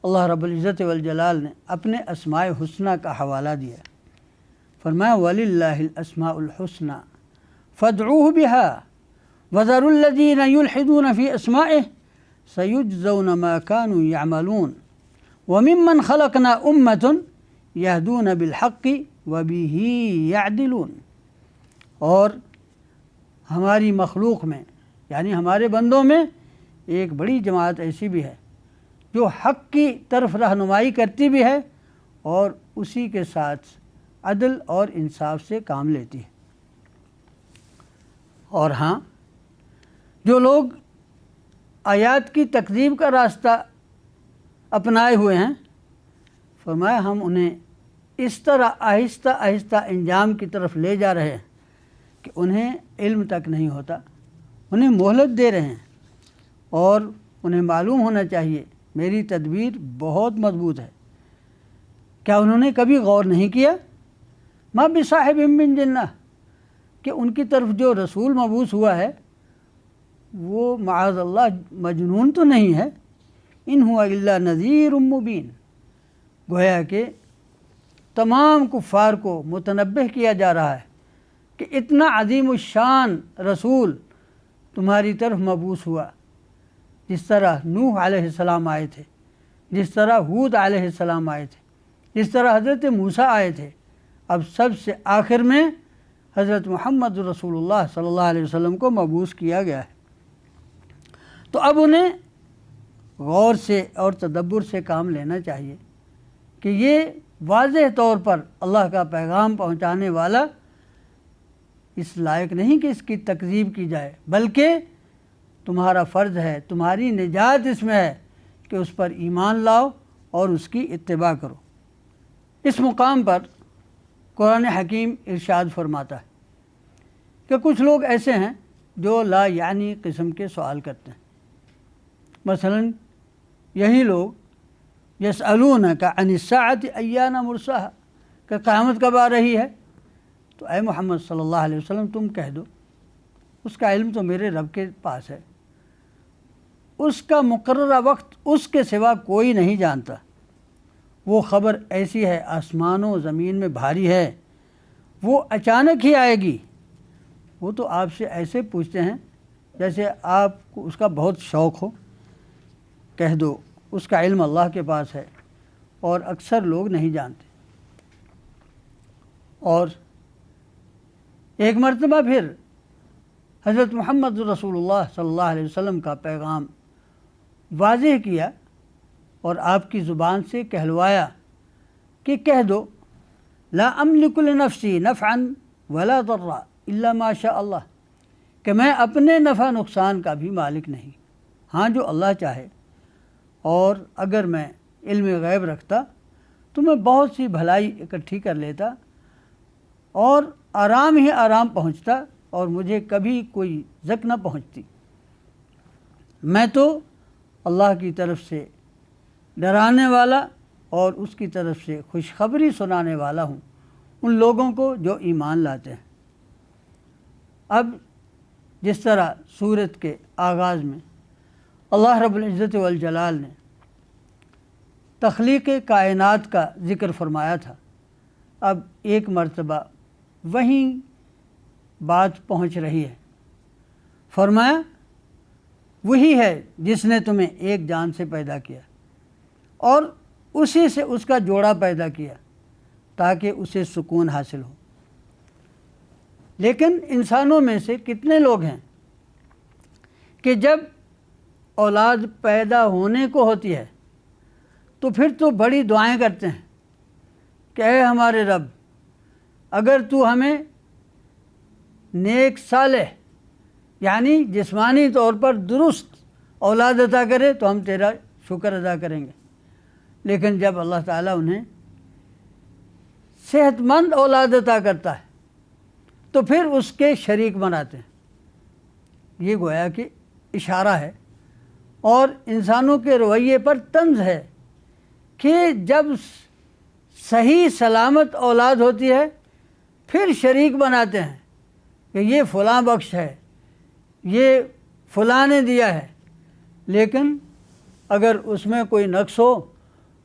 اللہ رب العزت والجلال نے اپنے اسماء حسنہ کا حوالہ دیا، فرمایا وَلِلَّهِ الْأَسْمَاءُ الْحُسْنَى فَادْعُوهُ بِهَا وَذَرُوا الَّذِينَ يُلْحِدُونَ فِي أَسْمَائِهِ سَيُجْزَوْنَ مَا كَانُوا يَعْمَلُونَ وَمِمَّنْ خَلَقْنَا أُمَّةٌ يَهْدُونَ بِالْحَقِّ وَبِهِ يَعْدِلُونَ، اور ہماری مخلوق میں یعنی ہمارے بندوں میں ایک بڑی جماعت ایسی بھی ہے جو حق کی طرف رہنمائی کرتی بھی ہے اور اسی کے ساتھ عدل اور انصاف سے کام لیتی ہے۔ اور ہاں، جو لوگ آیات کی تکذیب کا راستہ اپنائے ہوئے ہیں، فرمایا ہم انہیں اس طرح آہستہ آہستہ انجام کی طرف لے جا رہے ہیں کہ انہیں علم تک نہیں ہوتا، انہیں مہلت دے رہے ہیں، اور انہیں معلوم ہونا چاہیے میری تدبیر بہت مضبوط ہے۔ کیا انہوں نے کبھی غور نہیں کیا ما بصاحب من جنہ، کہ ان کی طرف جو رسول مبعوث ہوا ہے وہ معاذ اللہ مجنون تو نہیں ہے، ان هو الا نذیر مبین۔ گویا کہ تمام کفار کو متنبہ کیا جا رہا ہے کہ اتنا عظیم الشان رسول تمہاری طرف مبعوث ہوا، جس طرح نوح علیہ السلام آئے تھے، جس طرح ہود علیہ السلام آئے تھے، جس طرح حضرت موسیٰ آئے تھے، اب سب سے آخر میں حضرت محمد رسول اللہ صلی اللہ علیہ وسلم کو مبعوث کیا گیا ہے۔ تو اب انہیں غور سے اور تدبر سے کام لینا چاہیے کہ یہ واضح طور پر اللہ کا پیغام پہنچانے والا اس لائق نہیں کہ اس کی تکذیب کی جائے، بلکہ تمہارا فرض ہے، تمہاری نجات اس میں ہے کہ اس پر ایمان لاؤ اور اس کی اتباع کرو۔ اس مقام پر قرآن حکیم ارشاد فرماتا ہے کہ کچھ لوگ ایسے ہیں جو لا یعنی قسم کے سوال کرتے ہیں۔ مثلا یہی لوگ یسألونک عن الساعۃ ایان مرساہا، کہ قیامت کب آ رہی ہے؟ تو اے محمد صلی اللہ علیہ وسلم تم کہہ دو اس کا علم تو میرے رب کے پاس ہے، اس کا مقررہ وقت اس کے سوا کوئی نہیں جانتا، وہ خبر ایسی ہے آسمان و زمین میں بھاری ہے، وہ اچانک ہی آئے گی۔ وہ تو آپ سے ایسے پوچھتے ہیں جیسے آپ کو اس کا بہت شوق ہو۔ کہہ دو اس کا علم اللہ کے پاس ہے اور اکثر لوگ نہیں جانتے۔ اور ایک مرتبہ پھر حضرت محمد رسول اللہ صلی اللہ علیہ وسلم کا پیغام واضح کیا اور آپ کی زبان سے کہلوایا کہ کہہ دو لا املک لنفسی نفعا ولا ضرا الا ما شاء اللہ، کہ میں اپنے نفع نقصان کا بھی مالک نہیں، ہاں جو اللہ چاہے، اور اگر میں علم غیب رکھتا تو میں بہت سی بھلائی اکٹھی کر لیتا اور آرام ہی آرام پہنچتا اور مجھے کبھی کوئی زک نہ پہنچتی۔ میں تو اللہ کی طرف سے ڈرانے والا اور اس کی طرف سے خوشخبری سنانے والا ہوں ان لوگوں کو جو ایمان لاتے ہیں۔ اب جس طرح سورت کے آغاز میں اللہ رب العزت والجلال نے تخلیق کائنات کا ذکر فرمایا تھا، اب ایک مرتبہ وہیں بات پہنچ رہی ہے۔ فرمایا وہی ہے جس نے تمہیں ایک جان سے پیدا کیا اور اسی سے اس کا جوڑا پیدا کیا تاکہ اسے سکون حاصل ہو۔ لیکن انسانوں میں سے کتنے لوگ ہیں کہ جب اولاد پیدا ہونے کو ہوتی ہے تو پھر تو بڑی دعائیں کرتے ہیں کہ اے ہمارے رب، اگر تو ہمیں نیک صالح یعنی جسمانی طور پر درست اولاد عطا کرے تو ہم تیرا شکر ادا کریں گے۔ لیکن جب اللہ تعالیٰ انہیں صحت مند اولاد عطا کرتا ہے تو پھر اس کے شریک بناتے ہیں۔ یہ گویا کہ اشارہ ہے اور انسانوں کے رویے پر طنز ہے کہ جب صحیح سلامت اولاد ہوتی ہے پھر شریک بناتے ہیں کہ یہ فلاں بخش ہے، یہ فلاں نے دیا ہے، لیکن اگر اس میں کوئی نقص ہو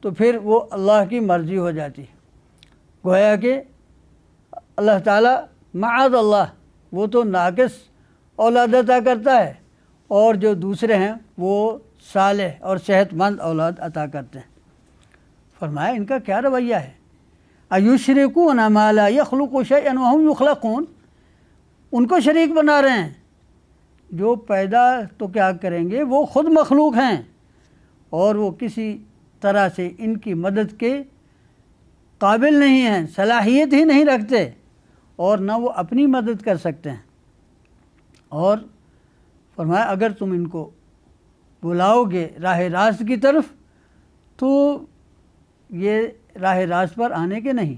تو پھر وہ اللہ کی مرضی ہو جاتی ہے۔ گویا کہ اللہ تعالیٰ معاذ اللہ وہ تو ناقص اولاد عطا کرتا ہے اور جو دوسرے ہیں وہ صالح اور صحت مند اولاد عطا کرتے ہیں۔ فرمایا ان کا کیا رویہ ہے؟ ایشرکون ما لا یخلق شیئا وہم یخلقون، ان کو شریک بنا رہے ہیں جو پیدا تو کیا کریں گے، وہ خود مخلوق ہیں اور وہ کسی طرح سے ان کی مدد کے قابل نہیں ہیں، صلاحیت ہی نہیں رکھتے اور نہ وہ اپنی مدد کر سکتے ہیں۔ اور فرمایا اگر تم ان کو بلاؤ گے راہ راست کی طرف تو یہ راہ راست پر آنے کے نہیں،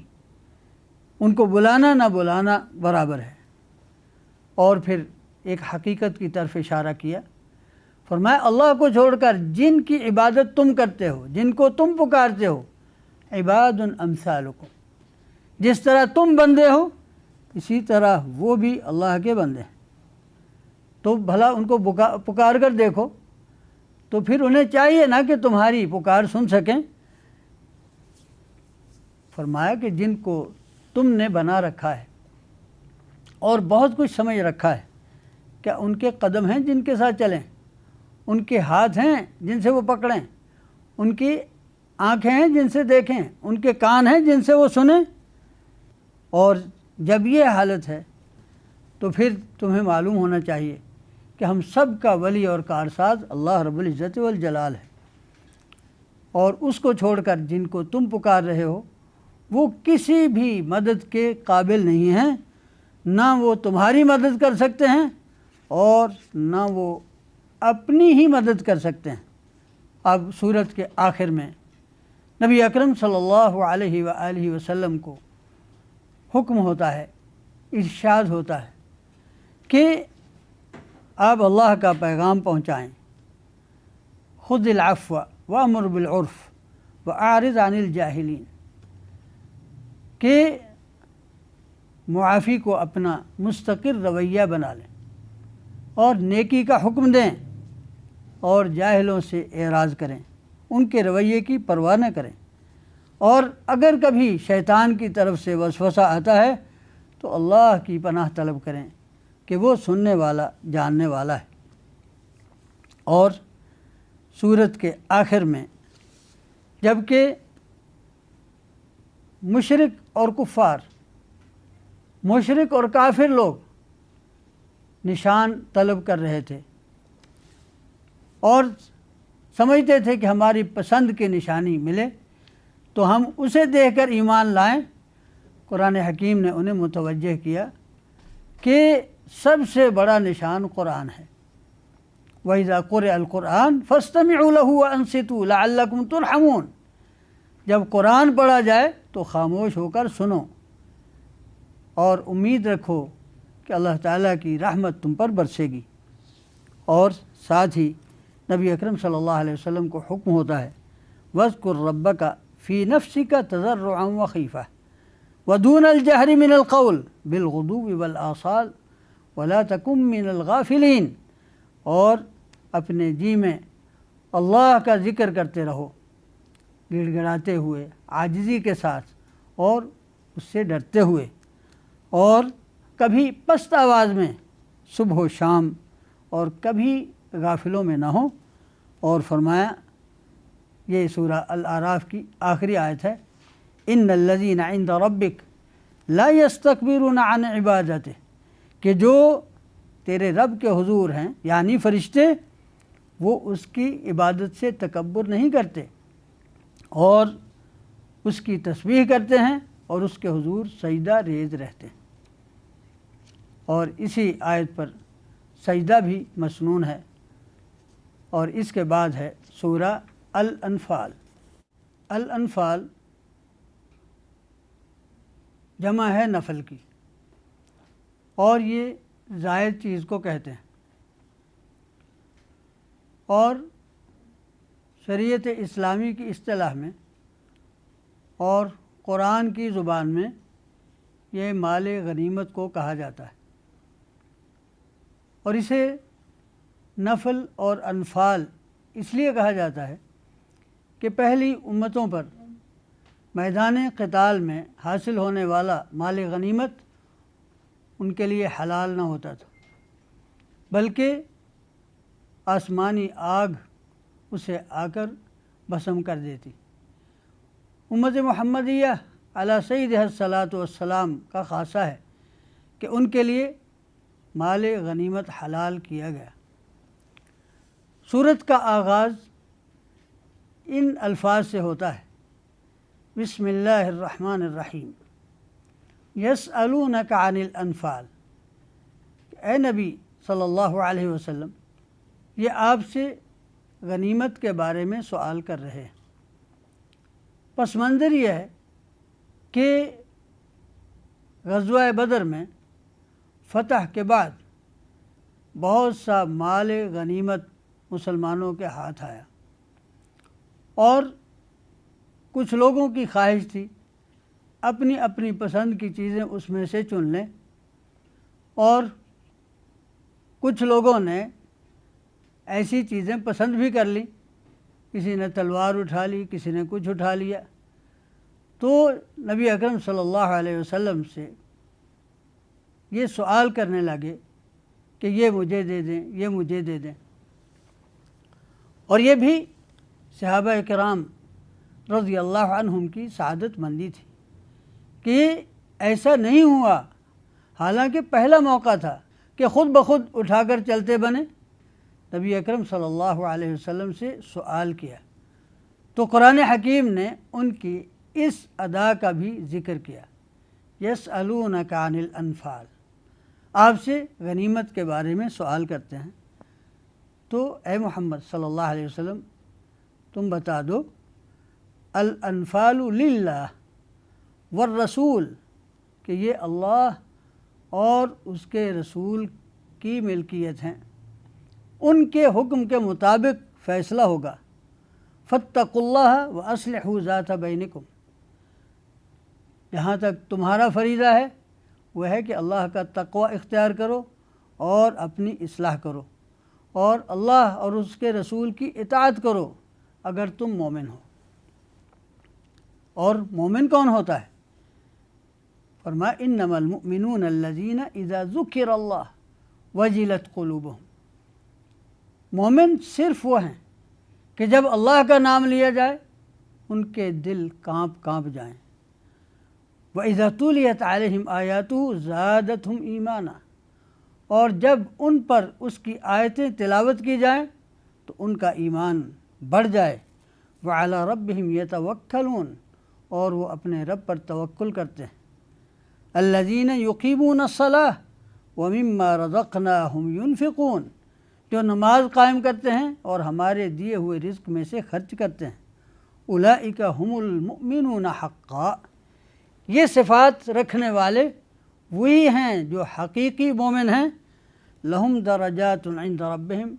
ان کو بلانا نہ بلانا برابر ہے۔ اور پھر ایک حقیقت کی طرف اشارہ کیا، فرمایا اللہ کو چھوڑ کر جن کی عبادت تم کرتے ہو، جن کو تم پکارتے ہو، عباد امثالکم، جس طرح تم بندے ہو اسی طرح وہ بھی اللہ کے بندے ہیں، تو بھلا ان کو پکار کر دیکھو، تو پھر انہیں چاہیے نا کہ تمہاری پکار سن سکیں۔ فرمایا کہ جن کو تم نے بنا رکھا ہے اور بہت کچھ سمجھ رکھا ہے، کیا ان کے قدم ہیں جن کے ساتھ چلیں، ان کے ہاتھ ہیں جن سے وہ پکڑیں، ان کی آنکھیں ہیں جن سے دیکھیں، ان کے کان ہیں جن سے وہ سنیں؟ اور جب یہ حالت ہے تو پھر تمہیں معلوم ہونا چاہیے کہ ہم سب کا ولی اور کارساز اللہ رب العزت والجلال ہے، اور اس کو چھوڑ کر جن کو تم پکار رہے ہو وہ کسی بھی مدد کے قابل نہیں ہیں، نہ وہ تمہاری مدد کر سکتے ہیں اور نہ وہ اپنی ہی مدد کر سکتے ہیں۔ اب سورت کے آخر میں نبی اکرم صلی اللہ علیہ وآلہ وسلم کو حکم ہوتا ہے، ارشاد ہوتا ہے کہ آپ اللہ کا پیغام پہنچائیں، خذ العفو وامر بالعرف واعرض عن الجاہلین، کہ معافی کو اپنا مستقر رویہ بنا لیں اور نیکی کا حکم دیں اور جاہلوں سے اعراض کریں، ان کے رویے کی پرواہ نہ کریں، اور اگر کبھی شیطان کی طرف سے وسوسہ آتا ہے تو اللہ کی پناہ طلب کریں کہ وہ سننے والا جاننے والا ہے۔ اور سورت کے آخر میں جبکہ مشرک اور کافر لوگ نشان طلب کر رہے تھے اور سمجھتے تھے کہ ہماری پسند کی نشانی ملے تو ہم اسے دیکھ کر ایمان لائیں، قرآن حکیم نے انہیں متوجہ کیا کہ سب سے بڑا نشان قرآن ہے۔ وَإِذَا قُرِئَ الْقُرْآنُ فَاسْتَمِعُوا لَهُ وَأَنصِتُوا لَعَلَّكُمْ تُرْحَمُونَ، جب قرآن پڑھا جائے تو خاموش ہو کر سنو اور امید رکھو کہ اللہ تعالیٰ کی رحمت تم پر برسے گی۔ اور ساتھ ہی نبی اکرم صلی اللہ علیہ وسلم کو حکم ہوتا ہے وَاذْكُرْ رَبَّكَ فِي نَفْسِكَ تَضَرُّعًا وَخِيفَةً وَدُونَ الْجَهْرِ مِنَ الْقَوْلِ بِالْغُدُوِّ وَالْآصَالِ وَلَا تَكُن مِّنَ الْغَافِلِينَ، اور اپنے جی میں اللہ کا ذکر کرتے رہو، گڑ گڑاتے ہوئے، عاجزی کے ساتھ اور اس سے ڈرتے ہوئے، اور کبھی پست آواز میں صبح و شام، اور کبھی غافلوں میں نہ ہو۔ اور فرمایا، یہ سورہ الاعراف کی آخری آیت ہے، ان الذین عند ربک لا یستکبرون عن عبادتہ، کہ جو تیرے رب کے حضور ہیں یعنی فرشتے، وہ اس کی عبادت سے تکبر نہیں کرتے اور اس کی تسبیح کرتے ہیں اور اس کے حضور سجدہ ریز رہتے ہیں۔ اور اسی آیت پر سجدہ بھی مسنون ہے۔ اور اس کے بعد ہے سورہ الانفال۔ الانفال جمع ہے نفل کی، اور یہ زائد چیز کو کہتے ہیں، اور شریعت اسلامی کی اصطلاح میں اور قرآن کی زبان میں یہ مال غنیمت کو کہا جاتا ہے، اور اسے نفل اور انفال اس لیے کہا جاتا ہے کہ پہلی امتوں پر میدان قتال میں حاصل ہونے والا مال غنیمت ان کے لیے حلال نہ ہوتا تھا، بلکہ آسمانی آگ اسے آ کر بھسم کر دیتی۔ امت محمدیہ علی سیدہ الصلاۃ والسلام کا خاصہ ہے کہ ان کے لیے مال غنیمت حلال کیا گیا۔ سورت کا آغاز ان الفاظ سے ہوتا ہے، بسم اللہ الرحمن الرحیم، یسألونک عن الانفال، اے نبی صلی اللہ علیہ وسلم، یہ آپ سے غنیمت کے بارے میں سوال کر رہے ہیں۔ پس منظر یہ ہے کہ غزوہ بدر میں فتح کے بعد بہت سا مال غنیمت مسلمانوں کے ہاتھ آیا، اور کچھ لوگوں کی خواہش تھی اپنی اپنی پسند کی چیزیں اس میں سے چن لیں، اور کچھ لوگوں نے ایسی چیزیں پسند بھی کر لی، کسی نے تلوار اٹھا لی، کسی نے کچھ اٹھا لیا۔ تو نبی اکرم صلی اللہ علیہ وسلم سے یہ سوال کرنے لگے کہ یہ مجھے دے دیں، یہ مجھے دے دیں۔ اور یہ بھی صحابہ کرام رضی اللہ عنہم کی سعادت مندی تھی کہ ایسا نہیں ہوا، حالانکہ پہلا موقع تھا کہ خود بخود اٹھا کر چلتے بنے، نبی اکرم صلی اللہ علیہ وسلم سے سوال کیا تو قرآن حکیم نے ان کی اس ادا کا بھی ذکر کیا، یسألونک عن الانفال، آپ سے غنیمت کے بارے میں سوال کرتے ہیں، تو اے محمد صلی اللہ علیہ وسلم تم بتا دو، الانفال للہ والرسول، کہ یہ اللہ اور اس کے رسول کی ملکیت ہیں، ان کے حکم کے مطابق فیصلہ ہوگا، فاتقوا اللہ واصلحوا ذات بینکم، جہاں تک تمہارا فریضہ ہے وہ ہے کہ اللہ کا تقوی اختیار کرو اور اپنی اصلاح کرو اور اللہ اور اس کے رسول کی اطاعت کرو اگر تم مومن ہو۔ اور مومن کون ہوتا ہے؟ فرمایا انما المؤمنون الذین اذا ذکر اللہ وجلت قلوبہم، مومن صرف وہ ہیں کہ جب اللہ کا نام لیا جائے ان کے دل کانپ جائیں۔ وَإِذَا تُلِيَتْ عَلَيْهِمْ آيَاتُهُ زَادَتْهُمْ ایمانا، اور جب ان پر اس کی آیتیں تلاوت کی جائیں تو ان کا ایمان بڑھ جائے۔ وَعَلَى رَبِّهِمْ يَتَوَكَّلُونَ، اور وہ اپنے رب پر توکل کرتے ہیں۔ الَّذِينَ يُقِيمُونَ الصَّلَاةَ وَمِمَّا رَزَقْنَاهُمْ يُنْفِقُونَ، جو نماز قائم کرتے ہیں اور ہمارے دیے ہوئے رزق میں سے خرچ کرتے ہیں۔ اولئک هم المؤمنون حقا، یہ صفات رکھنے والے وہی ہیں جو حقیقی مومن ہیں۔ لہم درجات عند ربہم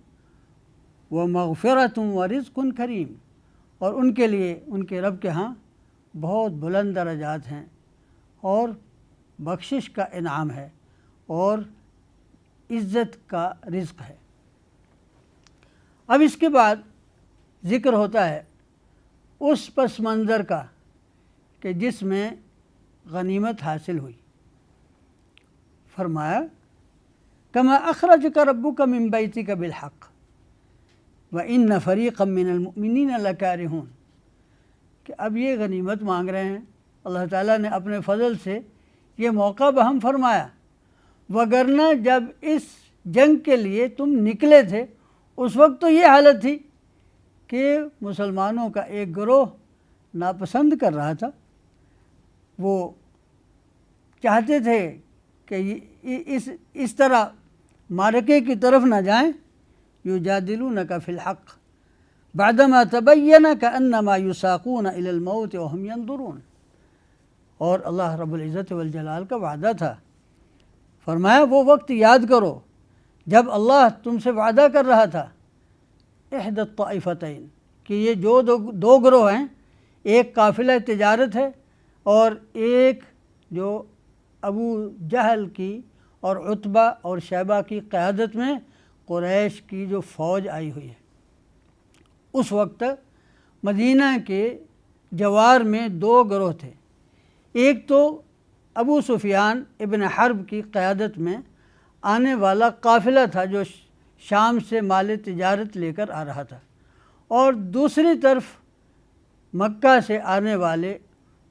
ومغفرۃ ورزق کریم، اور ان کے لیے ان کے رب کے ہاں بہت بلند درجات ہیں اور بخشش کا انعام ہے اور عزت کا رزق ہے۔ اب اس کے بعد ذکر ہوتا ہے اس پس منظر کا کہ جس میں غنیمت حاصل ہوئی۔ فرمایا کما اخرجک ربک من بیتک بالحق وان فریقا من المؤمنین لکارہون، کہ اب یہ غنیمت مانگ رہے ہیں۔ اللہ تعالیٰ نے اپنے فضل سے یہ موقع بہم فرمایا، وگرنہ جب اس جنگ کے لیے تم نکلے تھے اس وقت تو یہ حالت تھی کہ مسلمانوں کا ایک گروہ ناپسند کر رہا تھا، وہ چاہتے تھے کہ اس طرح معرکے کی طرف نہ جائیں۔ یجادلونک فی الحق بعدما تبین کانما یساقون الی الموت وهم ینظرون، اور اللہ رب العزت والجلال کا وعدہ تھا۔ فرمایا وہ وقت یاد کرو جب اللہ تم سے وعدہ کر رہا تھا احدی الطائفتین، کہ یہ جو دو گروہ ہیں، ایک قافلہ تجارت ہے اور ایک جو ابو جہل کی اور عتبہ اور شیبہ کی قیادت میں قریش کی جو فوج آئی ہوئی ہے۔ اس وقت مدینہ کے جوار میں دو گروہ تھے، ایک تو ابو سفیان ابن حرب کی قیادت میں آنے والا قافلہ تھا جو شام سے مال تجارت لے کر آ رہا تھا، اور دوسری طرف مکہ سے آنے والے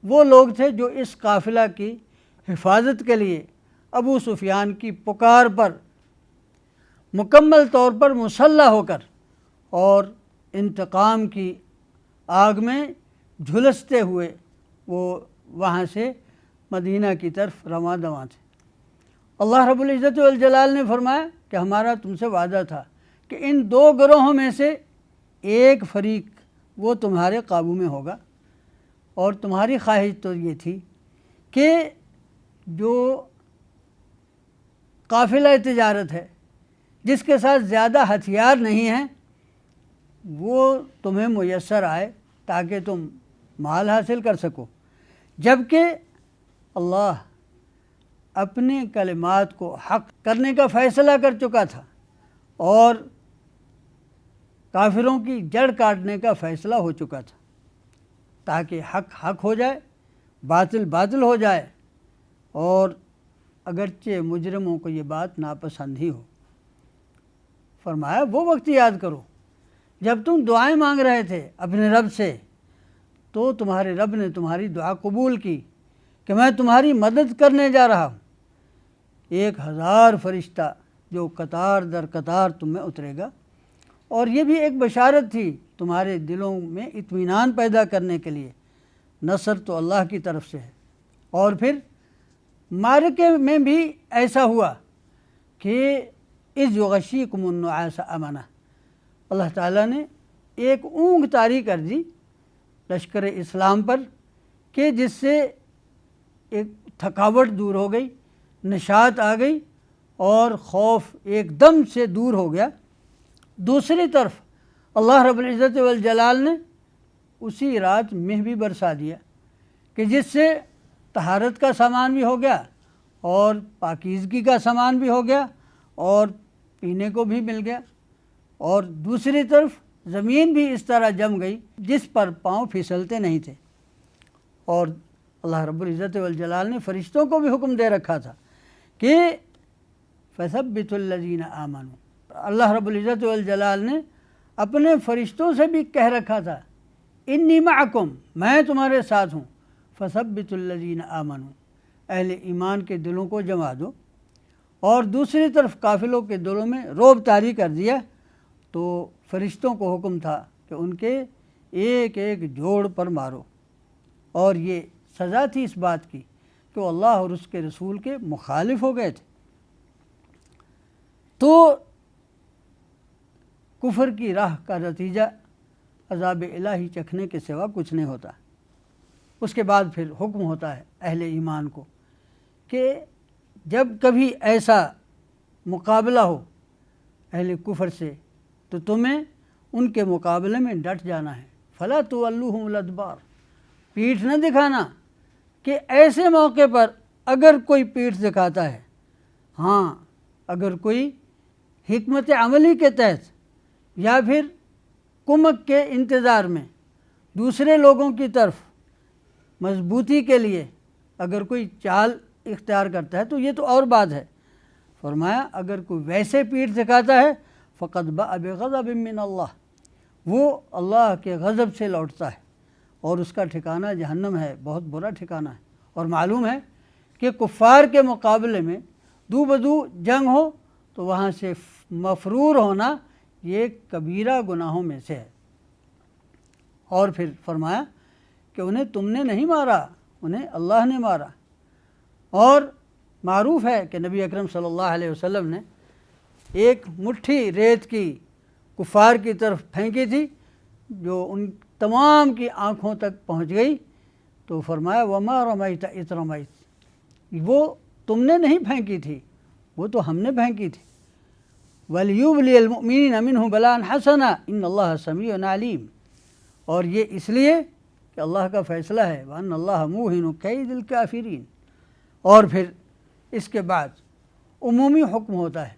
وہ لوگ تھے جو اس قافلہ کی حفاظت کے لیے ابو سفیان کی پکار پر مکمل طور پر مسلح ہو کر اور انتقام کی آگ میں جھلستے ہوئے وہ وہاں سے مدینہ کی طرف رواں دواں تھے۔ اللہ رب العزت والجلال نے فرمایا کہ ہمارا تم سے وعدہ تھا کہ ان دو گروہوں میں سے ایک فریق وہ تمہارے قابو میں ہوگا، اور تمہاری خواہش تو یہ تھی کہ جو قافلہ تجارت ہے جس کے ساتھ زیادہ ہتھیار نہیں ہیں وہ تمہیں میسر آئے تاکہ تم مال حاصل کر سکو، جبکہ اللہ اپنے کلمات کو حق کرنے کا فیصلہ کر چکا تھا اور کافروں کی جڑ کاٹنے کا فیصلہ ہو چکا تھا، تاکہ حق حق ہو جائے، باطل باطل ہو جائے، اور اگرچہ مجرموں کو یہ بات ناپسند ہی ہو۔ فرمایا وہ وقت یاد کرو جب تم دعائیں مانگ رہے تھے اپنے رب سے تو تمہارے رب نے تمہاری دعا قبول کی کہ میں تمہاری مدد کرنے جا رہا ہوں، 1000 فرشتہ جو قطار در قطار تم میں اترے گا، اور یہ بھی ایک بشارت تھی تمہارے دلوں میں اطمینان پیدا کرنے کے لیے، نصر تو اللہ کی طرف سے ہے۔ اور پھر معرکے میں بھی ایسا ہوا کہ اذ یغشیکم النعاس امنہ، اللہ تعالیٰ نے ایک اونگ طاری کر دی لشکر اسلام پر کہ جس سے ایک تھکاوٹ دور ہو گئی، نشاط آ گئی اور خوف ایک دم سے دور ہو گیا۔ دوسری طرف اللہ رب العزت والجلال نے اسی رات مہ بھی برسا دیا کہ جس سے طہارت کا سامان بھی ہو گیا اور پاکیزگی کا سامان بھی ہو گیا اور پینے کو بھی مل گیا، اور دوسری طرف زمین بھی اس طرح جم گئی جس پر پاؤں پھسلتے نہیں تھے۔ اور اللہ رب العزت والجلال نے فرشتوں کو بھی حکم دے رکھا تھا کہ فَثَبِّتُوا الَّذِينَ آمَنُوا، اللہ رب العزت والجلال نے اپنے فرشتوں سے بھی کہہ رکھا تھا اِنِّی مَعَكُمْ، میں تمہارے ساتھ ہوں، فَثَبِّتُوا الَّذِينَ آمَنُوا، اہل ایمان کے دلوں کو جما دو۔ اور دوسری طرف قافلوں کے دلوں میں رعب طاری کر دیا، تو فرشتوں کو حکم تھا کہ ان کے ایک ایک جوڑ پر مارو، اور یہ سزا تھی اس بات کی کہ وہ اللہ اور اس کے رسول کے مخالف ہو گئے تھے۔ تو کفر کی راہ کا نتیجہ عذاب الہی چکھنے کے سوا کچھ نہیں ہوتا۔ اس کے بعد پھر حکم ہوتا ہے اہل ایمان کو کہ جب کبھی ایسا مقابلہ ہو اہل کفر سے تو تمہیں ان کے مقابلے میں ڈٹ جانا ہے۔ فَلَا تُوَلُّوهُمُ الْأَدْبَارَ، پیٹھ نہ دکھانا، کہ ایسے موقع پر اگر کوئی پیٹھ دکھاتا ہے، ہاں اگر کوئی حکمت عملی کے تحت یا پھر کمک کے انتظار میں دوسرے لوگوں کی طرف مضبوطی کے لیے اگر کوئی چال اختیار کرتا ہے تو یہ تو اور بات ہے۔ فرمایا اگر کوئی ویسے پیٹھ دکھاتا ہے فَقَدْ بَاءَ بِغَضَبٍ مِّنَ اللَّهِ، وہ اللہ کے غضب سے لوٹتا ہے اور اس کا ٹھکانہ جہنم ہے، بہت برا ٹھکانہ ہے۔ اور معلوم ہے کہ کفار کے مقابلے میں دو بدو جنگ ہو تو وہاں سے مفرور ہونا یہ کبیرہ گناہوں میں سے ہے۔ اور پھر فرمایا کہ انہیں تم نے نہیں مارا، انہیں اللہ نے مارا۔ اور معروف ہے کہ نبی اکرم صلی اللہ علیہ وسلم نے ایک مٹھی ریت کی کفار کی طرف پھینکی تھی جو ان تمام کی آنکھوں تک پہنچ گئی، تو فرمایا وَمَا رَمَيْتَ إِذْ رَمَيْتَ، وہ تم نے نہیں پھینکی تھی، وہ تو ہم نے پھینکی تھی۔ وَلْيُبْلِيَ الْمُؤْمِنِينَ مِنْهُ بَلَاءً حَسَنًا إِنَّ اللَّهَ سَمِيعٌ عَلِيمٌ، اور یہ اس لیے کہ اللہ کا فیصلہ ہے وَأَنَّ اللَّهَ مُوهِنُ كَيْدِ الْكَافِرِينَ۔ اور پھر اس کے بعد عمومی حکم ہوتا ہے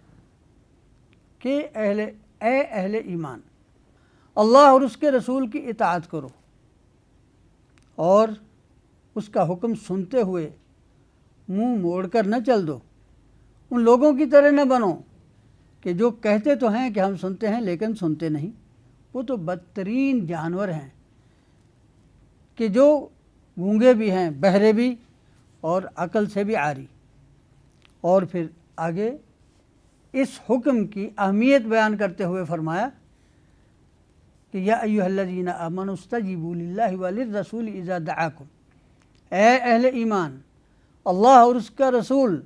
کہ اے اہل ایمان، اللہ اور اس کے رسول کی اطاعت کرو اور اس کا حکم سنتے ہوئے منہ موڑ کر نہ چل دو، ان لوگوں کی طرح نہ بنو کہ جو کہتے تو ہیں کہ ہم سنتے ہیں لیکن سنتے نہیں، وہ تو بدترین جانور ہیں کہ جو گونگے بھی ہیں، بہرے بھی اور عقل سے بھی عاری۔ اور پھر آگے اس حکم کی اہمیت بیان کرتے ہوئے فرمایا کہ یا ایھا الذین آمنوا استجیبوا للہ وللرسول اذا دعاکم، اے اہل ایمان، اللہ اور اس کا رسول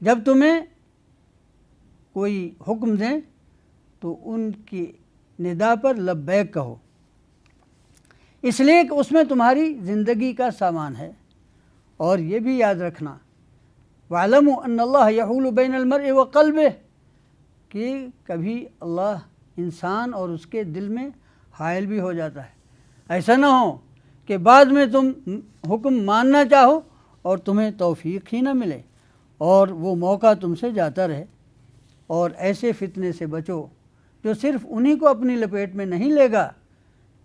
جب تمہیں کوئی حکم دیں تو ان کی ندا پر لبیک کہو، اس لیے کہ اس میں تمہاری زندگی کا سامان ہے۔ اور یہ بھی یاد رکھنا وَاعْلَمُوا أَنَّ اللَّهَ يَحُولُ بَيْنَ الْمَرْءِ وَقَلْبِهِ، کہ کبھی اللہ انسان اور اس کے دل میں حائل بھی ہو جاتا ہے۔ ایسا نہ ہو کہ بعد میں تم حکم ماننا چاہو اور تمہیں توفیق ہی نہ ملے اور وہ موقع تم سے جاتا رہے۔ اور ایسے فتنے سے بچو جو صرف انہی کو اپنی لپیٹ میں نہیں لے گا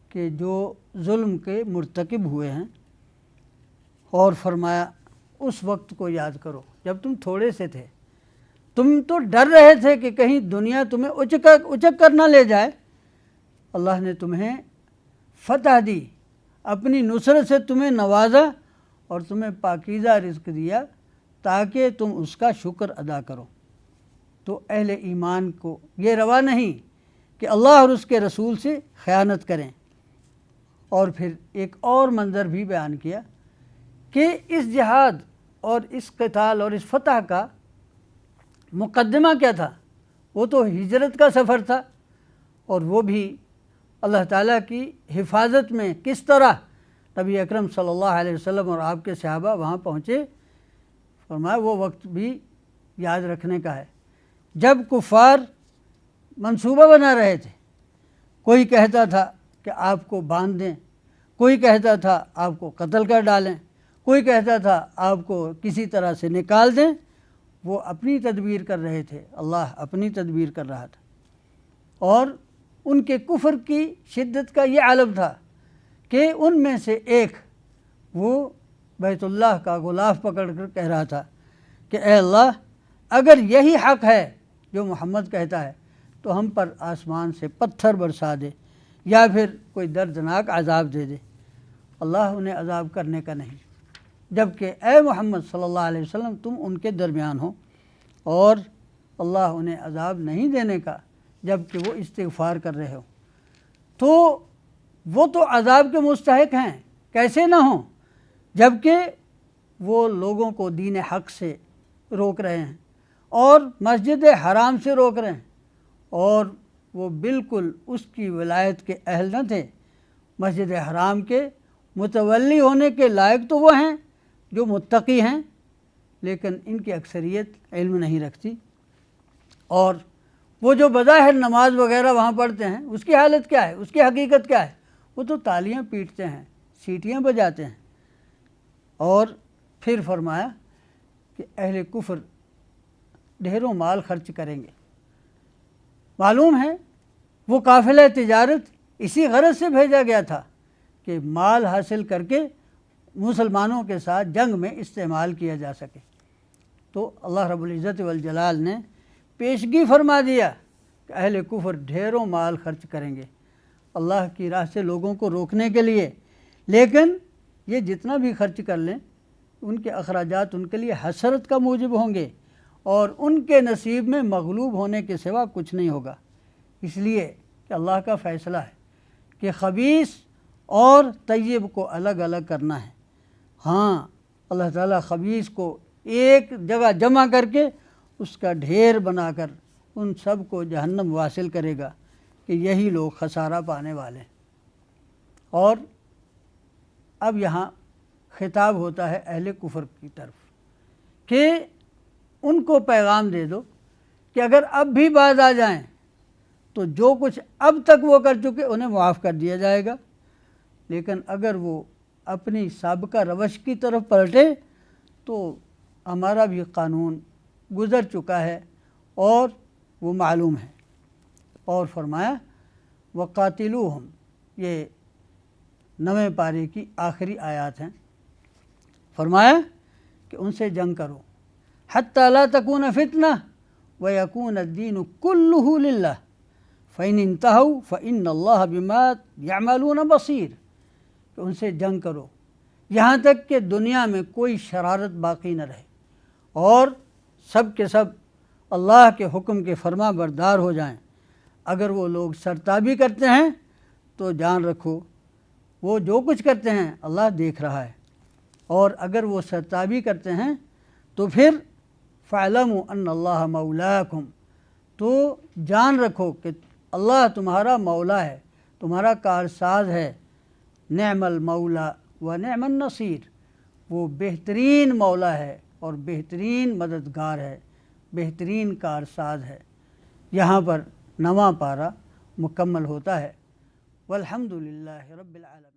کہ جو ظلم کے مرتکب ہوئے ہیں۔ اور فرمایا اس وقت کو یاد کرو جب تم تھوڑے سے تھے، تم تو ڈر رہے تھے کہ کہیں دنیا تمہیں اچک کر نہ لے جائے، اللہ نے تمہیں فتح دی، اپنی نصرت سے تمہیں نوازا اور تمہیں پاکیزہ رزق دیا تاکہ تم اس کا شکر ادا کرو۔ تو اہل ایمان کو یہ روا نہیں کہ اللہ اور اس کے رسول سے خیانت کریں۔ اور پھر ایک اور منظر بھی بیان کیا کہ اس جہاد اور اس قتال اور اس فتح کا مقدمہ کیا تھا، وہ تو ہجرت کا سفر تھا، اور وہ بھی اللہ تعالیٰ کی حفاظت میں کس طرح نبی اکرم صلی اللہ علیہ وسلم اور آپ کے صحابہ وہاں پہنچے۔ فرمایا وہ وقت بھی یاد رکھنے کا ہے جب کفار منصوبہ بنا رہے تھے، کوئی کہتا تھا کہ آپ کو باندھ دیں، کوئی کہتا تھا آپ کو قتل کر ڈالیں، کوئی کہتا تھا آپ کو کسی طرح سے نکال دیں، وہ اپنی تدبیر کر رہے تھے، اللہ اپنی تدبیر کر رہا تھا۔ اور ان کے کفر کی شدت کا یہ عالم تھا کہ ان میں سے ایک وہ بیت اللہ کا غلاف پکڑ کر کہہ رہا تھا کہ اے اللہ، اگر یہی حق ہے جو محمد کہتا ہے تو ہم پر آسمان سے پتھر برسا دے یا پھر کوئی دردناک عذاب دے دے۔ اللہ انہیں عذاب کرنے کا نہیں، جبکہ اے محمد صلی اللہ علیہ وسلم تم ان کے درمیان ہو، اور اللہ انہیں عذاب نہیں دینے کا جبکہ وہ استغفار کر رہے ہو۔ تو وہ تو عذاب کے مستحق ہیں، کیسے نہ ہوں، جبکہ وہ لوگوں کو دین حق سے روک رہے ہیں اور مسجد حرام سے روک رہے ہیں، اور وہ بالکل اس کی ولایت کے اہل نہ تھے۔ مسجد حرام کے متولی ہونے کے لائق تو وہ ہیں جو متقی ہیں، لیکن ان کی اکثریت علم نہیں رکھتی، اور وہ جو بظاہر نماز وغیرہ وہاں پڑھتے ہیں اس کی حالت کیا ہے، اس کی حقیقت کیا ہے؟ وہ تو تالیاں پیٹتے ہیں، سیٹیاں بجاتے ہیں۔ اور پھر فرمایا کہ اہل کفر ڈھیروں مال خرچ کریں گے۔ معلوم ہے وہ قافلہ تجارت اسی غرض سے بھیجا گیا تھا کہ مال حاصل کر کے مسلمانوں کے ساتھ جنگ میں استعمال کیا جا سکے۔ تو اللہ رب العزت والجلال نے پیشگی فرما دیا کہ اہل کفر ڈھیروں مال خرچ کریں گے اللہ کی راہ سے لوگوں کو روکنے کے لیے، لیکن یہ جتنا بھی خرچ کر لیں ان کے اخراجات ان کے لیے حسرت کا موجب ہوں گے، اور ان کے نصیب میں مغلوب ہونے کے سوا کچھ نہیں ہوگا۔ اس لیے کہ اللہ کا فیصلہ ہے کہ خبیث اور طیب کو الگ الگ کرنا ہے۔ ہاں، اللہ تعالیٰ خبیث کو ایک جگہ جمع کر کے اس کا ڈھیر بنا کر ان سب کو جہنم واصل کرے گا کہ یہی لوگ خسارہ پانے والے ہیں۔ اور اب یہاں خطاب ہوتا ہے اہل کفر کی طرف کہ ان کو پیغام دے دو کہ اگر اب بھی باز آ جائیں تو جو کچھ اب تک وہ کر چکے انہیں معاف کر دیا جائے گا، لیکن اگر وہ اپنی سابقہ روش کی طرف پلٹے تو ہمارا بھی قانون گزر چکا ہے اور وہ معلوم ہے۔ اور فرمایا وَقَاتِلُوهُمْ، یہ 9ویں پارے کی آخری آیات ہیں۔ فرمایا کہ ان سے جنگ کرو حَتَّى لَا تَكُونَ فِتْنَةٌ وَيَكُونَ الدِّينُ كُلُّهُ لِلَّهِ فَإِنِ انْتَهَوْا فَإِنَّ اللَّهَ بِمَا يَعْمَلُونَ بَصِيرٌ، کہ ان سے جنگ کرو یہاں تک کہ دنیا میں کوئی شرارت باقی نہ رہے اور سب کے سب اللہ کے حکم کے فرما بردار ہو جائیں۔ اگر وہ لوگ سرتابی کرتے ہیں تو جان رکھو وہ جو کچھ کرتے ہیں اللہ دیکھ رہا ہے، اور اگر وہ سرتابی کرتے ہیں تو پھر فَاعْلَمُوا أَنَّ اللَّهَ مَوْلَاكُمْ، تو جان رکھو کہ اللہ تمہارا مولا ہے، تمہارا کارساز ہے۔ نعم المولا و نعم النصیر، وہ بہترین مولا ہے اور بہترین مددگار ہے، بہترین کارساز ہے۔ یہاں پر 9واں پارہ مکمل ہوتا ہے۔ والحمد للہ رب العالمین۔